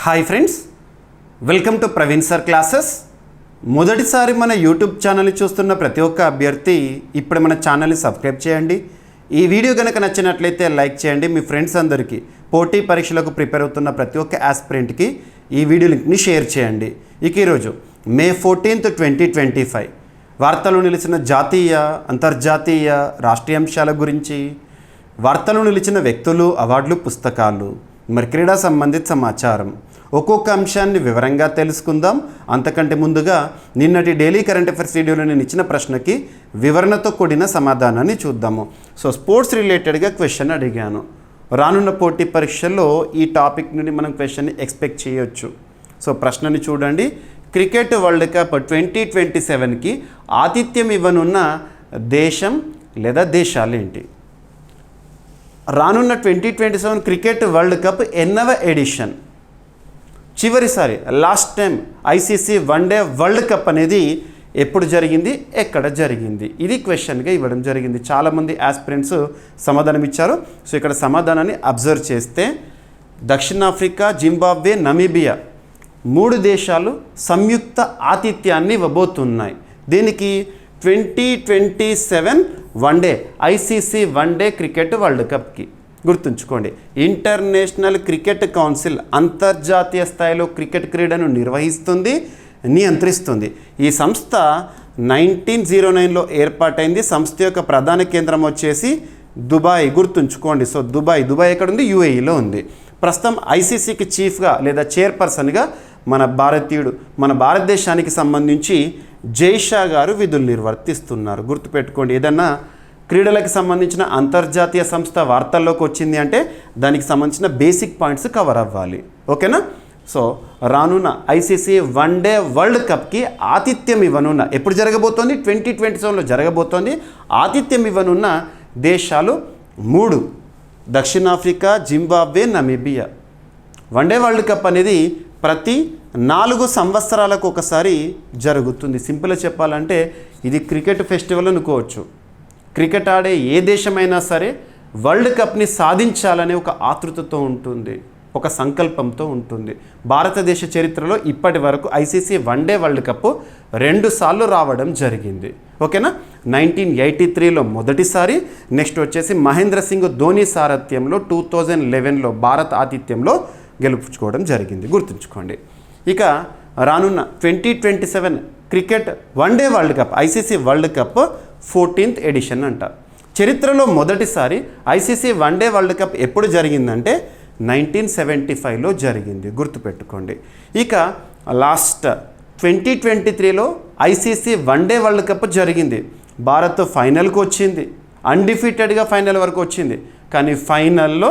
Hi friends, welcome to Praveen sir classes. మొదటిసారి మన YouTube ఛానల్ని చూస్తున్న ప్రతి ఒక్క అభ్యర్థి ఇప్పుడు మన ఛానల్ని సబ్స్క్రైబ్ చేయండి. ఈ వీడియో కనుక నచ్చినట్లయితే లైక్ చేయండి. మీ ఫ్రెండ్స్ అందరికీ పోటీ పరీక్షలకు ప్రిపేర్ అవుతున్న ప్రతి ఒక్క ఆస్పిరెంట్కి ఈ వీడియో లింక్ని షేర్ చేయండి. ఇక ఈరోజు May 14, 2025 వార్తలు నిలిచిన జాతీయ, అంతర్జాతీయ, రాష్ట్రీయ అంశాల గురించి, వార్తలు నిలిచిన వ్యక్తులు, అవార్డులు, పుస్తకాలు, మరి క్రీడా సంబంధిత సమాచారం, ఒక్కొక్క అంశాన్ని వివరంగా తెలుసుకుందాం. అంతకంటే ముందుగా నిన్నటి డైలీ కరెంట్ అఫైర్స్ వీడియోలో నేను ఇచ్చిన ప్రశ్నకి వివరణతో కూడిన సమాధానాన్ని చూద్దాము. సో స్పోర్ట్స్ రిలేటెడ్గా క్వశ్చన్ అడిగాను. రానున్న పోటీ పరీక్షల్లో ఈ టాపిక్ నుండి మనం క్వశ్చన్ని ఎక్స్పెక్ట్ చేయొచ్చు. సో ప్రశ్నని చూడండి. క్రికెట్ వరల్డ్ కప్ 2027కి ఆతిథ్యం ఇవ్వనున్న దేశం లేదా దేశాలేంటి? రానున్న 2027 క్రికెట్ వరల్డ్ కప్ ఎన్నవ ఎడిషన్? చివరిసారి last time ICC one day world cup అనేది ఎప్పుడు జరిగింది, ఎక్కడ జరిగింది? ఇది క్వశ్చన్గా ఇవ్వడం జరిగింది. చాలామంది ఆస్పిరెంట్స్ సమాధానం ఇచ్చారు. సో ఇక్కడ సమాధానాన్ని అబ్జర్వ్ చేస్తే దక్షిణాఫ్రికా, జింబాబ్వే, నమీబియా 3 దేశాలు సంయుక్త ఆతిథ్యాన్ని ఇవ్వబోతున్నాయి. దీనికి 2027 one day ICC one day cricket world కప్కి. గుర్తుంచుకోండి, ఇంటర్నేషనల్ క్రికెట్ కౌన్సిల్ అంతర్జాతీయ స్థాయిలో క్రికెట్ క్రీడను నిర్వహిస్తుంది, నియంత్రిస్తుంది. ఈ సంస్థ 1909లో ఏర్పాటైంది. సంస్థ యొక్క ప్రధాన కేంద్రం వచ్చేసి దుబాయ్. గుర్తుంచుకోండి. సో దుబాయ్ ఎక్కడుంది? యూఏఈలో ఉంది. ప్రస్తుతం ఐసీసీకి చీఫ్గా లేదా చైర్పర్సన్గా మన భారతదేశానికి సంబంధించి జైషా గారు విధులు నిర్వర్తిస్తున్నారు. గుర్తుపెట్టుకోండి, ఏదన్నా క్రీడలకు సంబంధించిన అంతర్జాతీయ సంస్థ వార్తల్లోకి వచ్చింది అంటే దానికి సంబంధించిన బేసిక్ పాయింట్స్ కవర్ అవ్వాలి. ఓకేనా? సో రానున్న ఐసీసీ వన్డే వరల్డ్ కప్కి ఆతిథ్యం ఇవ్వనున్న, ఎప్పుడు జరగబోతోంది? 2027లో జరగబోతోంది. ఆతిథ్యం ఇవ్వనున్న దేశాలు 3: దక్షిణాఫ్రికా, Zimbabwe, Namibia. One day world cup అనేది ప్రతి 4 సంవత్సరాలకు ఒకసారి జరుగుతుంది. సింపుల్గా చెప్పాలంటే ఇది క్రికెట్ ఫెస్టివల్ అనుకోవచ్చు. క్రికెట్ ఆడే ఏ దేశమైనా సరే వరల్డ్ కప్ని సాధించాలనే ఒక ఆతృతతో ఉంటుంది, ఒక సంకల్పంతో ఉంటుంది. భారతదేశ చరిత్రలో ఇప్పటి వరకు ఐసీసీ వన్డే వరల్డ్ కప్ 2 సార్లు రావడం జరిగింది. ఓకేనా? 1983లో మొదటిసారి, నెక్స్ట్ వచ్చేసి మహేంద్ర సింగ్ ధోని సారథ్యంలో 2011లో భారత ఆతిథ్యంలో గెలుపుకోవడం జరిగింది. గుర్తుంచుకోండి. ఇక రానున్న 2027 cricket one day world cup ICC world cup 14th edition అంట. చరిత్రలో మొదటిసారి ఐసీసీ వన్డే వరల్డ్ కప్ ఎప్పుడు జరిగిందంటే 1975లో జరిగింది. గుర్తుపెట్టుకోండి. ఇక లాస్ట్ 2023లో ఐసీసీ వన్డే వరల్డ్ కప్ జరిగింది. భారత్ ఫైనల్కి వచ్చింది, అన్డిఫీటెడ్గా ఫైనల్ వరకు వచ్చింది. కానీ ఫైనల్లో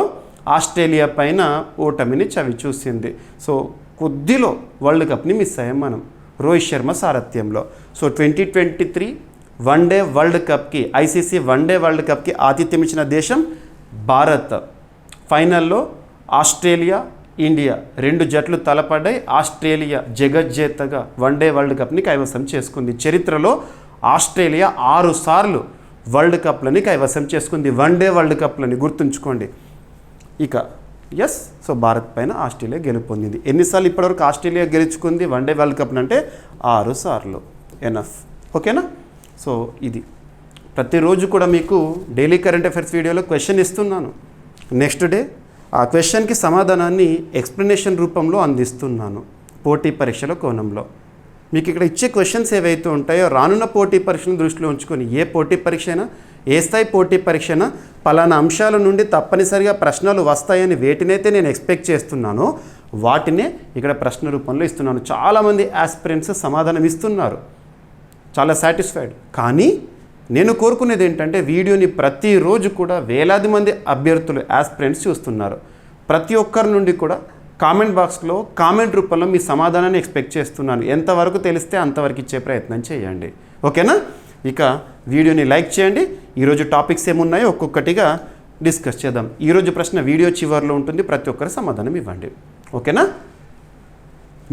ఆస్ట్రేలియా పైన ఓటమిని చవి చూసింది. సో కొద్దిలో వరల్డ్ కప్ని మిస్ అయ్యాం మనం, రోహిత్ శర్మ సారథ్యంలో. సో 2023 వన్డే వరల్డ్ కప్కి, ఐసీసీ వన్డే వరల్డ్ కప్కి ఆతిథ్యం ఇచ్చిన దేశం భారత్. ఫైనల్లో ఆస్ట్రేలియా, ఇండియా 2 జట్లు తలపడ్డాయి. ఆస్ట్రేలియా జగజ్జేతగా వన్డే వరల్డ్ కప్ని కైవసం చేసుకుంది. చరిత్రలో ఆస్ట్రేలియా 6 సార్లు వరల్డ్ కప్లని కైవసం చేసుకుంది, వన్డే వరల్డ్ కప్లని. గుర్తుంచుకోండి. ఇక సో భారత్ పైన ఆస్ట్రేలియా గెలుపొందింది. ఎన్నిసార్లు ఇప్పటివరకు ఆస్ట్రేలియా గెలుచుకుంది వన్డే వరల్డ్ కప్ అంటే? 6 సార్లు. ఎనఫ్. ఓకేనా? సో ఇది ప్రతిరోజు కూడా మీకు డైలీ కరెంట్ అఫైర్స్ వీడియోలో క్వశ్చన్ ఇస్తున్నాను. నెక్స్ట్ డే ఆ క్వశ్చన్కి సమాధానాన్ని ఎక్స్ప్లెనేషన్ రూపంలో అందిస్తున్నాను పోటీ పరీక్షల కోణంలో. మీకు ఇక్కడ ఇచ్చే క్వశ్చన్స్ ఏవైతే ఉంటాయో రానున్న పోటీ పరీక్షలను దృష్టిలో ఉంచుకొని ఏ పోటీ పరీక్ష అయినా, ఏ స్థాయి పోటీ పరీక్ష అయినా పలానా అంశాల నుండి తప్పనిసరిగా ప్రశ్నలు వస్తాయని వేటినైతే నేను ఎక్స్పెక్ట్ చేస్తున్నానో వాటినే ఇక్కడ ప్రశ్న రూపంలో ఇస్తున్నాను. చాలామంది ఆస్పిరెంట్స్ సమాధానం ఇస్తున్నారు, చాలా సాటిస్ఫైడ్. కానీ నేను కోరుకునేది ఏంటంటే వీడియోని ప్రతిరోజు కూడా వేలాది మంది అభ్యర్థులు, ఆస్పిరెంట్స్ చూస్తున్నారు. ప్రతి ఒక్కరి నుండి కూడా కామెంట్ బాక్స్లో కామెంట్ రూపంలో మీ సమాధానాన్ని ఎక్స్పెక్ట్ చేస్తున్నాను. ఎంతవరకు తెలిస్తే అంతవరకు ఇచ్చే ప్రయత్నం చేయండి. ఓకేనా? ఇక వీడియోని లైక్ చేయండి. ఈరోజు టాపిక్స్ ఏమున్నాయో ఒక్కొక్కటిగా డిస్కస్ చేద్దాం. ఈరోజు ప్రశ్న వీడియో చివరిలో ఉంటుంది, ప్రతి ఒక్కరు సమాధానం ఇవ్వండి. ఓకేనా?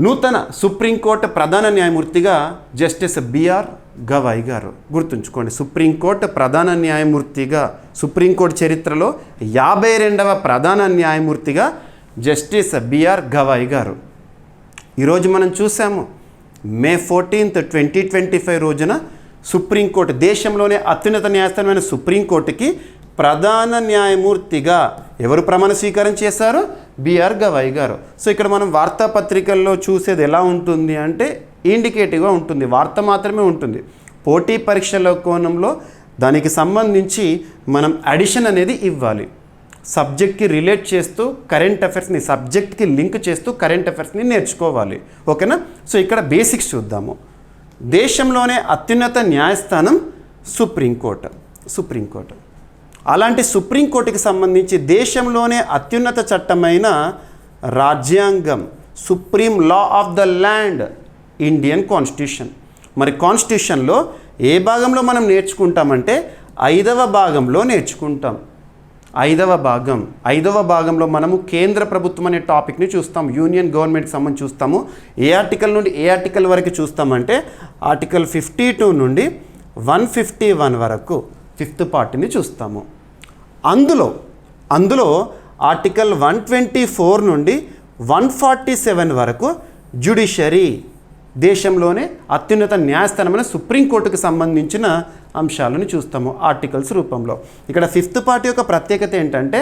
నూతన సుప్రీంకోర్టు ప్రధాన న్యాయమూర్తిగా జస్టిస్ బిఆర్ గవాయ్ గారు. గుర్తుంచుకోండి, సుప్రీంకోర్టు ప్రధాన న్యాయమూర్తిగా, సుప్రీంకోర్టు చరిత్రలో 52వ ప్రధాన న్యాయమూర్తిగా జస్టిస్ బిఆర్ గవాయ్ గారు. ఈరోజు మనం చూసాము మే 14, 2025 రోజున సుప్రీంకోర్టు, దేశంలోనే అత్యున్నత న్యాయస్థానమైన సుప్రీంకోర్టుకి ప్రధాన న్యాయమూర్తిగా ఎవరు ప్రమాణ స్వీకారం చేశారు? బిఆర్ గవాయ్ గారు. సో ఇక్కడ మనం వార్తాపత్రికల్లో చూసేది ఎలా ఉంటుంది అంటే ఇండికేటివ్గా ఉంటుంది, వార్త మాత్రమే ఉంటుంది. పోటీ పరీక్షల కోణంలో దానికి సంబంధించి మనం అడిషన్ అనేది ఇవ్వాలి, సబ్జెక్ట్కి రిలేట్ చేస్తూ కరెంట్ అఫైర్స్ని, సబ్జెక్ట్కి లింక్ చేస్తూ కరెంట్ అఫైర్స్ని నేర్చుకోవాలి. ఓకేనా? సో ఇక్కడ బేసిక్స్ చూద్దాము. దేశంలోనే అత్యున్నత న్యాయస్థానం సుప్రీంకోర్టు. అలాంటి సుప్రీంకోర్టుకి సంబంధించి దేశంలోనే అత్యున్నత చట్టమైన రాజ్యాంగం, supreme law of the land, Indian constitution. మరి కాన్స్టిట్యూషన్లో ఏ భాగంలో మనం నేర్చుకుంటామంటే 5వ భాగంలో నేర్చుకుంటాం. 5వ భాగంలో మనము కేంద్ర ప్రభుత్వం అనే టాపిక్ని చూస్తాం, యూనియన్ గవర్నమెంట్కి సంబంధించి చూస్తాము. ఏ ఆర్టికల్ నుండి ఏ ఆర్టికల్ వరకు చూస్తామంటే ఆర్టికల్ 52 నుండి 151 వరకు 5th పార్ట్ని చూస్తాము. అందులో ఆర్టికల్ 124 నుండి 147 వరకు జ్యుడిషరీ, దేశంలోనే అత్యున్నత న్యాయస్థానమైన సుప్రీంకోర్టుకు సంబంధించిన అంశాలను చూస్తాము ఆర్టికల్స్ రూపంలో. ఇక్కడ 5th పార్ట్ యొక్క ప్రత్యేకత ఏంటంటే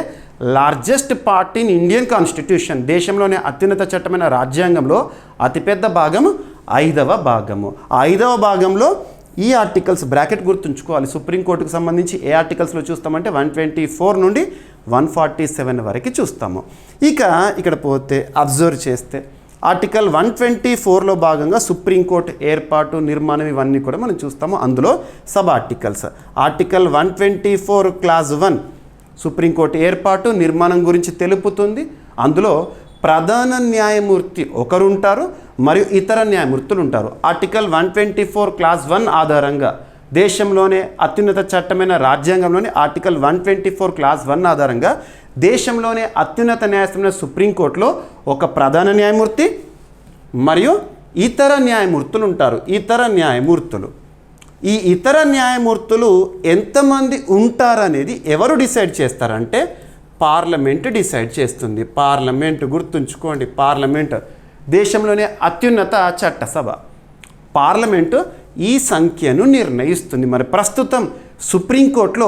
largest part in Indian constitution, దేశంలోనే అత్యున్నత చట్టమైన రాజ్యాంగంలో అతిపెద్ద భాగం 5వ భాగము. ఆ 5వ భాగంలో ఈ ఆర్టికల్స్ బ్రాకెట్ గుర్తుంచుకోవాలి. సుప్రీంకోర్టుకు సంబంధించి ఏ ఆర్టికల్స్లో చూస్తామంటే 124 నుండి 147 వరకు చూస్తాము. ఇక్కడ పోతే అబ్జర్వ్ చేస్తే ఆర్టికల్ 124లో భాగంగా సుప్రీంకోర్టు ఏర్పాటు, నిర్మాణం ఇవన్నీ కూడా మనం చూస్తాము. అందులో sub articles. Article 124 clause 1 supreme court ఏర్పాటు, నిర్మాణం గురించి తెలుపుతుంది. అందులో ప్రధాన న్యాయమూర్తి ఒకరు ఉంటారు మరియు ఇతర న్యాయమూర్తులు ఉంటారు. ఆర్టికల్ 124 క్లాజ్ 1 ఆధారంగా దేశంలోనే అత్యున్నత చట్టమైన రాజ్యాంగంలోని ఆర్టికల్ 124 క్లాజ్ 1 ఆధారంగా దేశంలోనే అత్యున్నత న్యాయస్థానమైన సుప్రీంకోర్టులో ఒక ప్రధాన న్యాయమూర్తి మరియు ఇతర న్యాయమూర్తులు ఉంటారు. ఈ ఇతర న్యాయమూర్తులు ఎంతమంది ఉంటారనేది ఎవరు డిసైడ్ చేస్తారంటే పార్లమెంట్ డిసైడ్ చేస్తుంది. పార్లమెంట్ గుర్తుంచుకోండి, పార్లమెంట్ దేశంలోనే అత్యున్నత చట్టసభ. పార్లమెంటు ఈ సంఖ్యను నిర్ణయిస్తుంది. మరి ప్రస్తుతం సుప్రీంకోర్టులో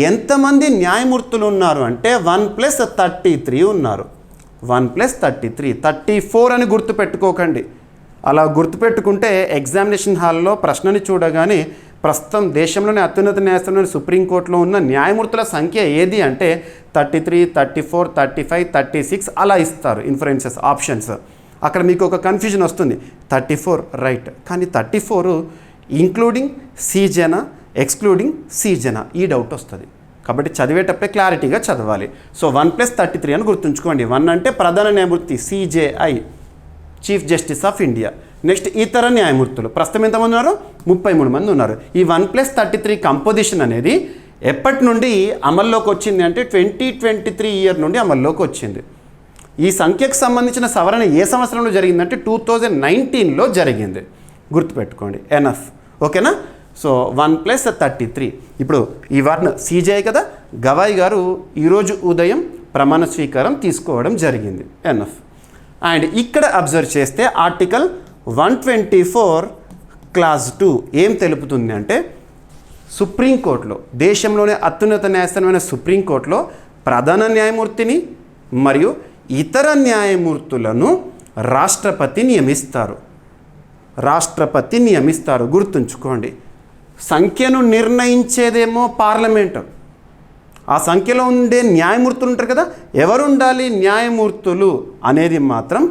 ఎంతమంది న్యాయమూర్తులు ఉన్నారు అంటే 1+33 ఉన్నారు. 1+33, 34 అని గుర్తుపెట్టుకోకండి. అలా గుర్తుపెట్టుకుంటే ఎగ్జామినేషన్ హాల్లో ప్రశ్నని చూడగానే ప్రస్తుతం దేశంలోనే అత్యున్నత న్యాయస్థానంలో సుప్రీంకోర్టులో ఉన్న న్యాయమూర్తుల సంఖ్య ఏది అంటే 33, 34, 35, 36 అలా ఇస్తారు ఇన్ఫరెన్సెస్ ఆప్షన్స్. అక్కడ మీకు ఒక కన్ఫ్యూజన్ వస్తుంది. 34 రైట్, కానీ 34 ఇంక్లూడింగ్ సీజన, ఎక్స్క్లూడింగ్ సీజన, ఈ డౌట్ వస్తుంది. కాబట్టి చదివేటప్పుడే క్లారిటీగా చదవాలి. సో 1+33 అని గుర్తుంచుకోండి. 1 అంటే ప్రధాన న్యాయమూర్తి CJI, chief justice of India. Next ఇతర న్యాయమూర్తులు ప్రస్తుతం ఎంతమంది ఉన్నారు? 33 మంది ఉన్నారు. ఈ 1+33 కంపోజిషన్ అనేది ఎప్పటి నుండి అమల్లోకి వచ్చింది అంటే 2023 ఇయర్ నుండి అమల్లోకి వచ్చింది. ఈ సంఖ్యకు సంబంధించిన సవరణ ఏ సంవత్సరంలో జరిగిందంటే 2019లో జరిగింది. గుర్తుపెట్టుకోండి, ఎనఫ్. ఓకేనా? సో 1+33. ఇప్పుడు ఈ వార్డు CJI కదా, గవాయ్ గారు ఈరోజు ఉదయం ప్రమాణ స్వీకారం తీసుకోవడం జరిగింది. ఎనఫ్. అండ్ ఇక్కడ అబ్జర్వ్ చేస్తే ఆర్టికల్ 124 క్లాజ్ 2 ఏం తెలుపుతుంది అంటే సుప్రీంకోర్టులో, దేశంలోనే అత్యున్నత న్యాయస్థానమైన సుప్రీంకోర్టులో ప్రధాన న్యాయమూర్తిని మరియు ఇతర న్యాయమూర్తులను రాష్ట్రపతి నియమిస్తారు. గుర్తుంచుకోండి, సంఖ్యను నిర్ణయించేదేమో పార్లమెంటు. ఆ సంఖ్యలో ఉండే న్యాయమూర్తులు ఉంటారు కదా, ఎవరు ఉండాలి న్యాయమూర్తులు అనేది మాత్రం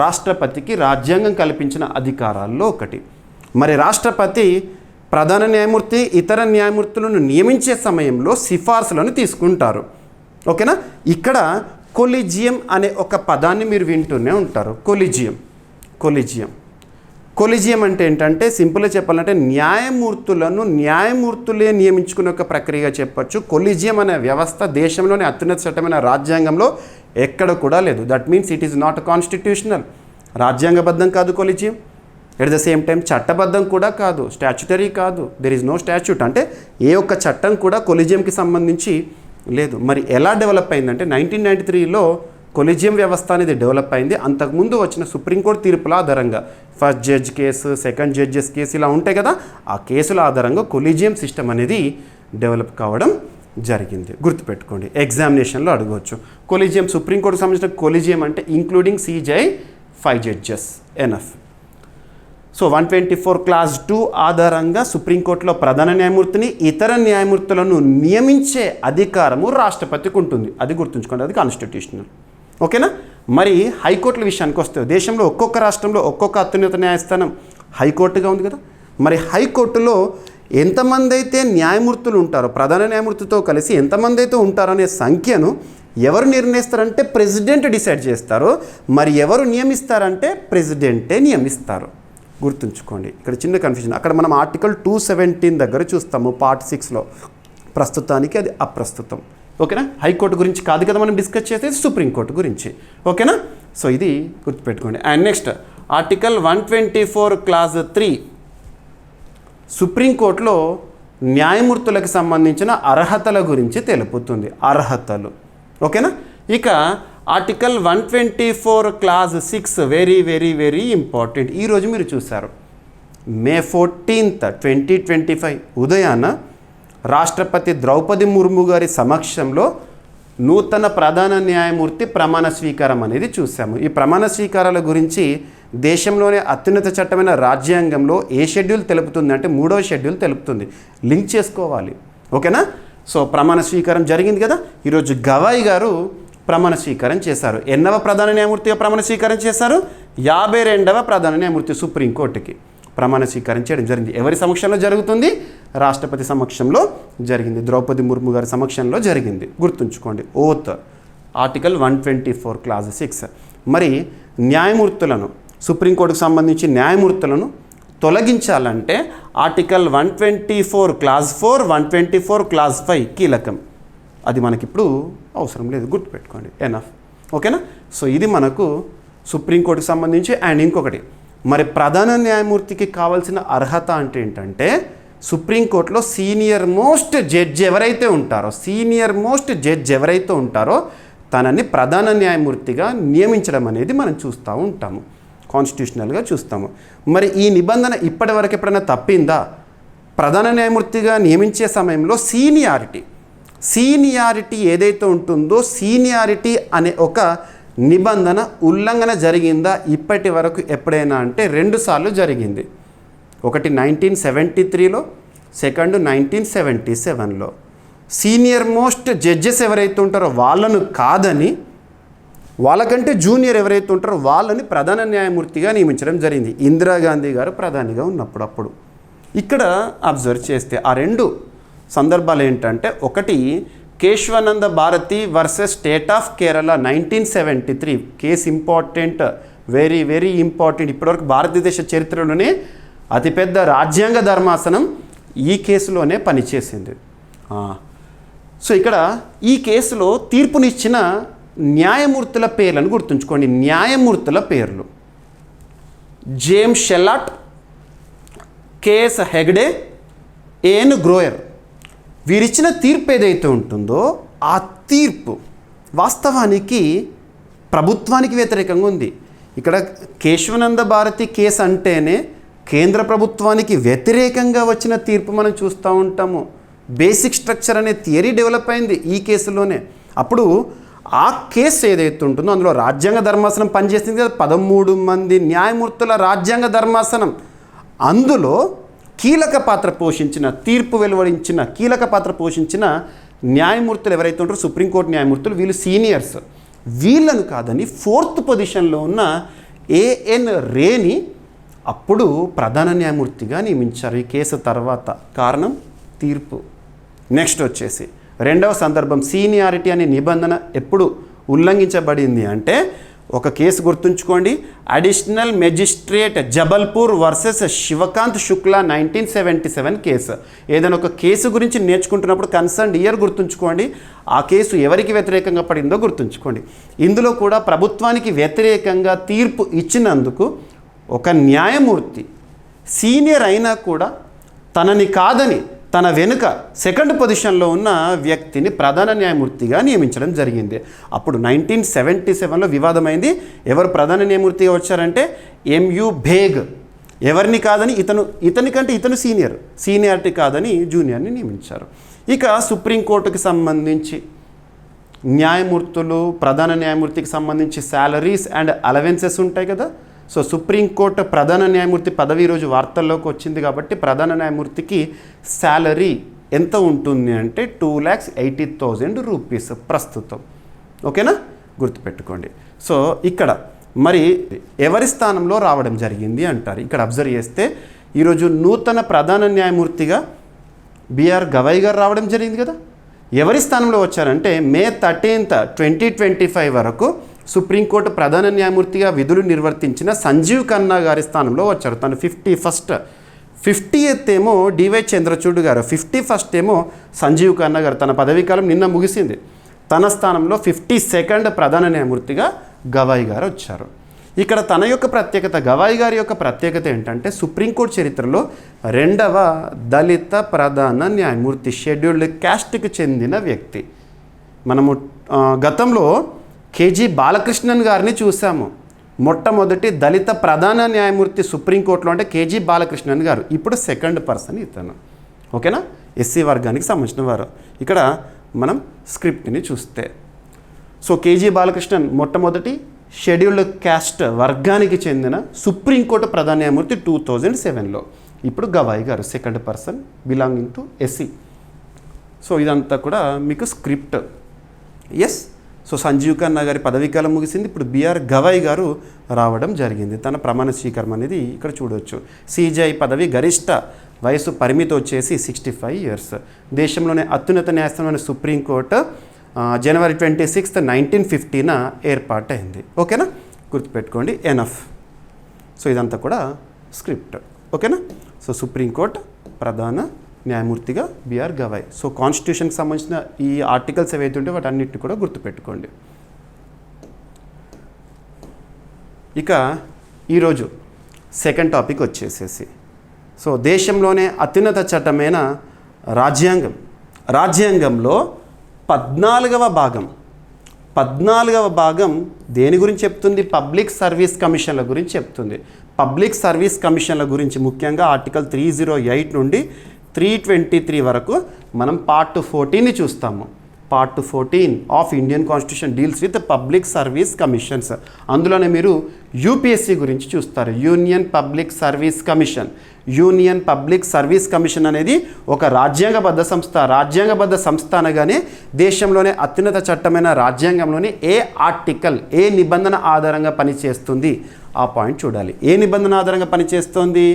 రాష్ట్రపతికి రాజ్యాంగం కల్పించిన అధికారాల్లో ఒకటి. మరి రాష్ట్రపతి ప్రధాన న్యాయమూర్తి, ఇతర న్యాయమూర్తులను నియమించే సమయంలో సిఫార్సులను తీసుకుంటారు. ఓకేనా? ఇక్కడ కొలిజియం అనే ఒక పదాన్ని మీరు వింటూనే ఉంటారు. కొలిజియం అంటే ఏంటంటే సింపుల్గా చెప్పాలంటే న్యాయమూర్తులే నియమించుకునే ఒక ప్రక్రియగా చెప్పొచ్చు. కొలిజియం అనే వ్యవస్థ దేశంలోని అత్యున్నత చట్టమైన రాజ్యాంగంలో ఎక్కడ కూడా లేదు. That means it is not constitutional. రాజ్యాంగబద్ధం కాదు collegium. At the same time చట్టబద్ధం కూడా కాదు, స్టాచ్యుటరీ కాదు. There is no statute. అంటే ఏ ఒక్క చట్టం కూడా కొలిజియంకి సంబంధించి లేదు. మరి ఎలా డెవలప్ అయిందంటే 1993లో కొలిజియం వ్యవస్థ అనేది డెవలప్ అయింది. అంతకుముందు వచ్చిన సుప్రీంకోర్టు తీర్పుల ఆధారంగా first judge case, second judges case ఇలా ఉంటాయి కదా, ఆ కేసుల ఆధారంగా కొలిజియం సిస్టమ్ అనేది డెవలప్ కావడం జరిగింది. గుర్తుపెట్టుకోండి, ఎగ్జామినేషన్లో అడగవచ్చు. కొలిజియం, సుప్రీంకోర్టుకు సంబంధించిన కొలిజియం అంటే including CJI 5 judges enough. So 124 class 2 ఆధారంగా సుప్రీంకోర్టులో ప్రధాన న్యాయమూర్తిని, ఇతర న్యాయమూర్తులను నియమించే అధికారము రాష్ట్రపతికి ఉంటుంది. అది గుర్తుంచుకోండి, అది కాన్స్టిట్యూషనల్. ఓకేనా. మరి హైకోర్టుల విషయానికి వస్తే దేశంలో ఒక్కొక్క రాష్ట్రంలో ఒక్కొక్క అత్యున్నత న్యాయస్థానం హైకోర్టుగా ఉంది కదా. మరి హైకోర్టులో ఎంతమంది అయితే న్యాయమూర్తులు ఉంటారో, ప్రధాన న్యాయమూర్తితో కలిసి ఎంతమంది అయితే ఉంటారో అనే సంఖ్యను ఎవరు నిర్ణయిస్తారంటే ప్రెసిడెంట్ డిసైడ్ చేస్తారు. మరి ఎవరు నియమిస్తారంటే ప్రెసిడెంటే నియమిస్తారు. గుర్తుంచుకోండి, ఇక్కడ చిన్న కన్ఫ్యూజన్. అక్కడ మనం ఆర్టికల్ 217 దగ్గర చూస్తాము పార్ట్ 6లో. ప్రస్తుతానికి అది అప్రస్తుతం. ఓకేనా. హైకోర్టు గురించి కాదు కదా మనం డిస్కస్ చేసేది, సుప్రీంకోర్టు గురించి. ఓకేనా. సో ఇది గుర్తుపెట్టుకోండి. అండ్ నెక్స్ట్ ఆర్టికల్ 124 క్లాస్ 3 సుప్రీంకోర్టులో న్యాయమూర్తులకు సంబంధించిన అర్హతల గురించి తెలుపుతుంది. అర్హతలు. ఓకేనా. ఇక article 124 class 6 very very very important. ఈరోజు మీరు చూశారు, మే 14, 2025 ఉదయాన రాష్ట్రపతి ద్రౌపది ముర్ము గారి సమక్షంలో నూతన ప్రధాన న్యాయమూర్తి ప్రమాణ స్వీకారం అనేది చూసాము. ఈ ప్రమాణ స్వీకారాల గురించి దేశంలోనే అత్యున్నత చట్టమైన రాజ్యాంగంలో ఏ షెడ్యూల్ తెలుపుతుంది అంటే 3వ షెడ్యూల్ తెలుపుతుంది. లింక్ చేసుకోవాలి. ఓకేనా. సో ప్రమాణ స్వీకారం జరిగింది కదా. ఈరోజు గవాయి గారు ప్రమాణ స్వీకారం చేశారు. ఎన్నవ ప్రధాన న్యాయమూర్తిగా ప్రమాణ స్వీకారం చేశారు? 52వ ప్రధాన న్యాయమూర్తి సుప్రీంకోర్టుకి ప్రమాణ స్వీకారం చేయడం జరిగింది. ఎవరి సమక్షంలో జరుగుతుంది? రాష్ట్రపతి సమక్షంలో జరిగింది. ద్రౌపది ముర్ము గారి సమక్షంలో జరిగింది. గుర్తుంచుకోండి, ఓత్ ఆర్టికల్ 124 క్లాస్ 6. మరి న్యాయమూర్తులను, సుప్రీంకోర్టుకు సంబంధించి న్యాయమూర్తులను తొలగించాలంటే ఆర్టికల్ 124 క్లాస్ 4, 124 క్లాస్ 5 కీలకం. అది మనకిప్పుడు అవసరం లేదు, గుర్తుపెట్టుకోండి. ఎనఫ్. ఓకేనా. సో ఇది మనకు సుప్రీంకోర్టుకు సంబంధించి. అండ్ ఇంకొకటి, మరి ప్రధాన న్యాయమూర్తికి కావాల్సిన అర్హత అంటే ఏంటంటే సుప్రీంకోర్టులో సీనియర్ మోస్ట్ జడ్జి ఎవరైతే ఉంటారో తనని ప్రధాన న్యాయమూర్తిగా నియమించడం అనేది మనం చూస్తూ ఉంటాము, కాన్స్టిట్యూషనల్గా చూస్తాము. మరి ఈ నిబంధన ఇప్పటి వరకు ఎప్పుడైనా తప్పిందా? ప్రధాన న్యాయమూర్తిగా నియమించే సమయంలో సీనియారిటీ ఏదైతే ఉంటుందో, సీనియారిటీ అనే ఒక నిబంధన ఉల్లంఘన జరిగిందా ఇప్పటి వరకు ఎప్పుడైనా అంటే 2 సార్లు జరిగింది. ఒకటి 1973లో, సెకండ్ 1977లో. సీనియర్ మోస్ట్ జడ్జెస్ ఎవరైతే ఉంటారో వాళ్ళను కాదని, వాళ్ళకంటే జూనియర్ ఎవరైతే ఉంటారో వాళ్ళని ప్రధాన న్యాయమూర్తిగా నియమించడం జరిగింది. ఇందిరాగాంధీ గారు ప్రధానిగా ఉన్నప్పుడు. అప్పుడు ఇక్కడ అబ్జర్వ్ చేస్తే ఆ 2 సందర్భాలు ఏంటంటే, ఒకటి Kesavananda Bharati versus state of Kerala 1973 case. Important, very very important. ఇప్పటివరకు భారతదేశ చరిత్రలోనే అతిపెద్ద రాజ్యాంగ ధర్మాసనం ఈ కేసులోనే పనిచేసింది. సో ఇక్కడ ఈ కేసులో తీర్పునిచ్చిన న్యాయమూర్తుల పేర్లను గుర్తుంచుకోండి. న్యాయమూర్తుల పేర్లు: James Shelat, K S Hegde, A N Grover. వీరిచ్చిన తీర్పు ఏదైతే ఉంటుందో ఆ తీర్పు వాస్తవానికి ప్రభుత్వానికి వ్యతిరేకంగా ఉంది. ఇక్కడ కేశవానంద భారతి కేసు అంటేనే కేంద్ర ప్రభుత్వానికి వ్యతిరేకంగా వచ్చిన తీర్పు మనం చూస్తూ ఉంటాము. బేసిక్ స్ట్రక్చర్ అనే థియరీ డెవలప్ అయింది ఈ కేసులోనే. అప్పుడు ఆ కేసు ఏదైతే ఉంటుందో అందులో రాజ్యాంగ ధర్మాసనం పనిచేసింది కదా, 13 మంది న్యాయమూర్తుల రాజ్యాంగ ధర్మాసనం. అందులో కీలక పాత్ర పోషించిన, తీర్పు వెలువడించిన కీలక పాత్ర పోషించిన న్యాయమూర్తులు ఎవరైతే ఉంటారో సుప్రీంకోర్టు న్యాయమూర్తులు, వీళ్ళు సీనియర్స్. వీళ్ళను కాదని 4th పొజిషన్లో ఉన్న ఏఎన్ రేని అప్పుడు ప్రధాన న్యాయమూర్తిగా నియమించారు ఈ కేసు తర్వాత. కారణం తీర్పు. నెక్స్ట్ వచ్చేసి 2వ సందర్భం, సీనియారిటీ అనే నిబంధన ఎప్పుడు ఉల్లంఘించబడింది అంటే, ఒక కేసు గుర్తుంచుకోండి, additional magistrate Jabalpur versus Shivkant Shukla 1977 case. ఏదైనా ఒక కేసు గురించి నేర్చుకుంటున్నప్పుడు కన్సర్న్ ఇయర్ గుర్తుంచుకోండి, ఆ కేసు ఎవరికి వ్యతిరేకంగా పడిందో గుర్తుంచుకోండి. ఇందులో కూడా ప్రభుత్వానికి వ్యతిరేకంగా తీర్పు ఇచ్చినందుకు ఒక న్యాయమూర్తి సీనియర్ అయినా కూడా తనని కాదని తన వెనుక సెకండ్ పొజిషన్లో ఉన్న వ్యక్తిని ప్రధాన న్యాయమూర్తిగా నియమించడం జరిగింది. అప్పుడు 1977లో వివాదమైంది. ఎవరు ప్రధాన న్యాయమూర్తిగా వచ్చారంటే ఎంయు బేగ్. ఎవరిని కాదని ఇతనికంటే ఇతను సీనియారిటీ కాదని జూనియర్ని నియమించారు. ఇక సుప్రీంకోర్టుకి సంబంధించి న్యాయమూర్తులు, ప్రధాన న్యాయమూర్తికి సంబంధించి శాలరీస్ అండ్ అలవెన్సెస్ ఉంటాయి కదా. సో సుప్రీంకోర్టు ప్రధాన న్యాయమూర్తి పదవి ఈరోజు వార్తల్లోకి వచ్చింది కాబట్టి ప్రధాన న్యాయమూర్తికి శాలరీ ఎంత ఉంటుంది అంటే 2,80,000 రూపీస్ ప్రస్తుతం. ఓకేనా, గుర్తుపెట్టుకోండి. సో ఇక్కడ మరి ఎవరి స్థానంలో రావడం జరిగింది అంటారు. ఇక్కడ అబ్జర్వ్ చేస్తే ఈరోజు నూతన ప్రధాన న్యాయమూర్తిగా బిఆర్ గవాయ్ గారు రావడం జరిగింది కదా. ఎవరి స్థానంలో వచ్చారంటే మే 13, 2025 వరకు సుప్రీంకోర్టు ప్రధాన న్యాయమూర్తిగా విధులు నిర్వర్తించిన సంజీవ్ ఖన్నా గారి స్థానంలో వచ్చారు. తను 50th ఏమో డివై చంద్రచూడ్ గారు, 51st ఏమో సంజీవ్ ఖన్నా గారు. తన పదవీకాలం నిన్న ముగిసింది. తన స్థానంలో 52nd ప్రధాన న్యాయమూర్తిగా గవాయ్ గారు వచ్చారు. ఇక్కడ తన యొక్క ప్రత్యేకత, గవాయ్ గారి యొక్క ప్రత్యేకత ఏంటంటే సుప్రీంకోర్టు చరిత్రలో 2వ దళిత ప్రధాన న్యాయమూర్తి, షెడ్యూల్డ్ క్యాస్ట్కి చెందిన వ్యక్తి. మనము గతంలో కేజీ బాలకృష్ణన్ గారిని చూసాము. మొట్టమొదటి దళిత ప్రధాన న్యాయమూర్తి సుప్రీంకోర్టులో అంటే కేజీ బాలకృష్ణన్ గారు. ఇప్పుడు సెకండ్ పర్సన్ ఇతను. ఓకేనా, ఎస్సీ వర్గానికి సంబంధించిన వారు. ఇక్కడ మనం స్క్రిప్ట్ని చూస్తే సో కేజీ బాలకృష్ణన్ మొట్టమొదటి షెడ్యూల్డ్ క్యాస్ట్ వర్గానికి చెందిన సుప్రీంకోర్టు ప్రధాన న్యాయమూర్తి 2007లో. ఇప్పుడు గవాయ్ గారు second person belonging to SC. So ఇదంతా కూడా మీకు script. Yes, so Sanjiv Khanna గారి పదవీకాలం ముగిసింది. ఇప్పుడు బిఆర్ గవాయ్ గారు రావడం జరిగింది. తన ప్రమాణ స్వీకారం అనేది ఇక్కడ చూడవచ్చు. సిజేఐ పదవి గరిష్ట వయసు పరిమితి వచ్చేసి 65 years. దేశంలోనే అత్యున్నత న్యాయస్థానమైన సుప్రీంకోర్టు జనవరి 26, 1950న ఏర్పాటైంది. ఓకేనా, గుర్తుపెట్టుకోండి. ఎనఫ్. సో ఇదంతా కూడా స్క్రిప్ట్. ఓకేనా. సో సుప్రీంకోర్టు ప్రధాన న్యాయమూర్తిగా బిఆర్ గవాయ్. సో కాన్స్టిట్యూషన్కి సంబంధించిన ఈ ఆర్టికల్స్ ఏవైతే ఉంటే వాటి అన్నిటిని కూడా గుర్తుపెట్టుకోండి. ఇక ఈరోజు సెకండ్ టాపిక్ వచ్చేసేసి సో దేశంలోనే అత్యున్నత చట్టమైన రాజ్యాంగంలో 14వ భాగం దేని గురించి చెప్తుంది? పబ్లిక్ సర్వీస్ కమిషన్ల గురించి చెప్తుంది. పబ్లిక్ సర్వీస్ కమిషన్ల గురించి ముఖ్యంగా ఆర్టికల్ 308 నుండి 323 వరకు మనం పార్ట్ 14ని చూస్తాము. Part 14 of Indian constitution deals with public service commissions. అందులోనే మీరు యూపీఎస్సీ గురించి చూస్తారు. యూనియన్ పబ్లిక్ సర్వీస్ కమిషన్ అనేది ఒక రాజ్యాంగబద్ధ సంస్థ అనగానే దేశంలోనే అత్యున్నత చట్టమైన రాజ్యాంగంలోని ఏ ఆర్టికల్, ఏ నిబంధన ఆధారంగా పనిచేస్తుంది ఆ పాయింట్ చూడాలి. ఏ నిబంధన ఆధారంగా పనిచేస్తుంది?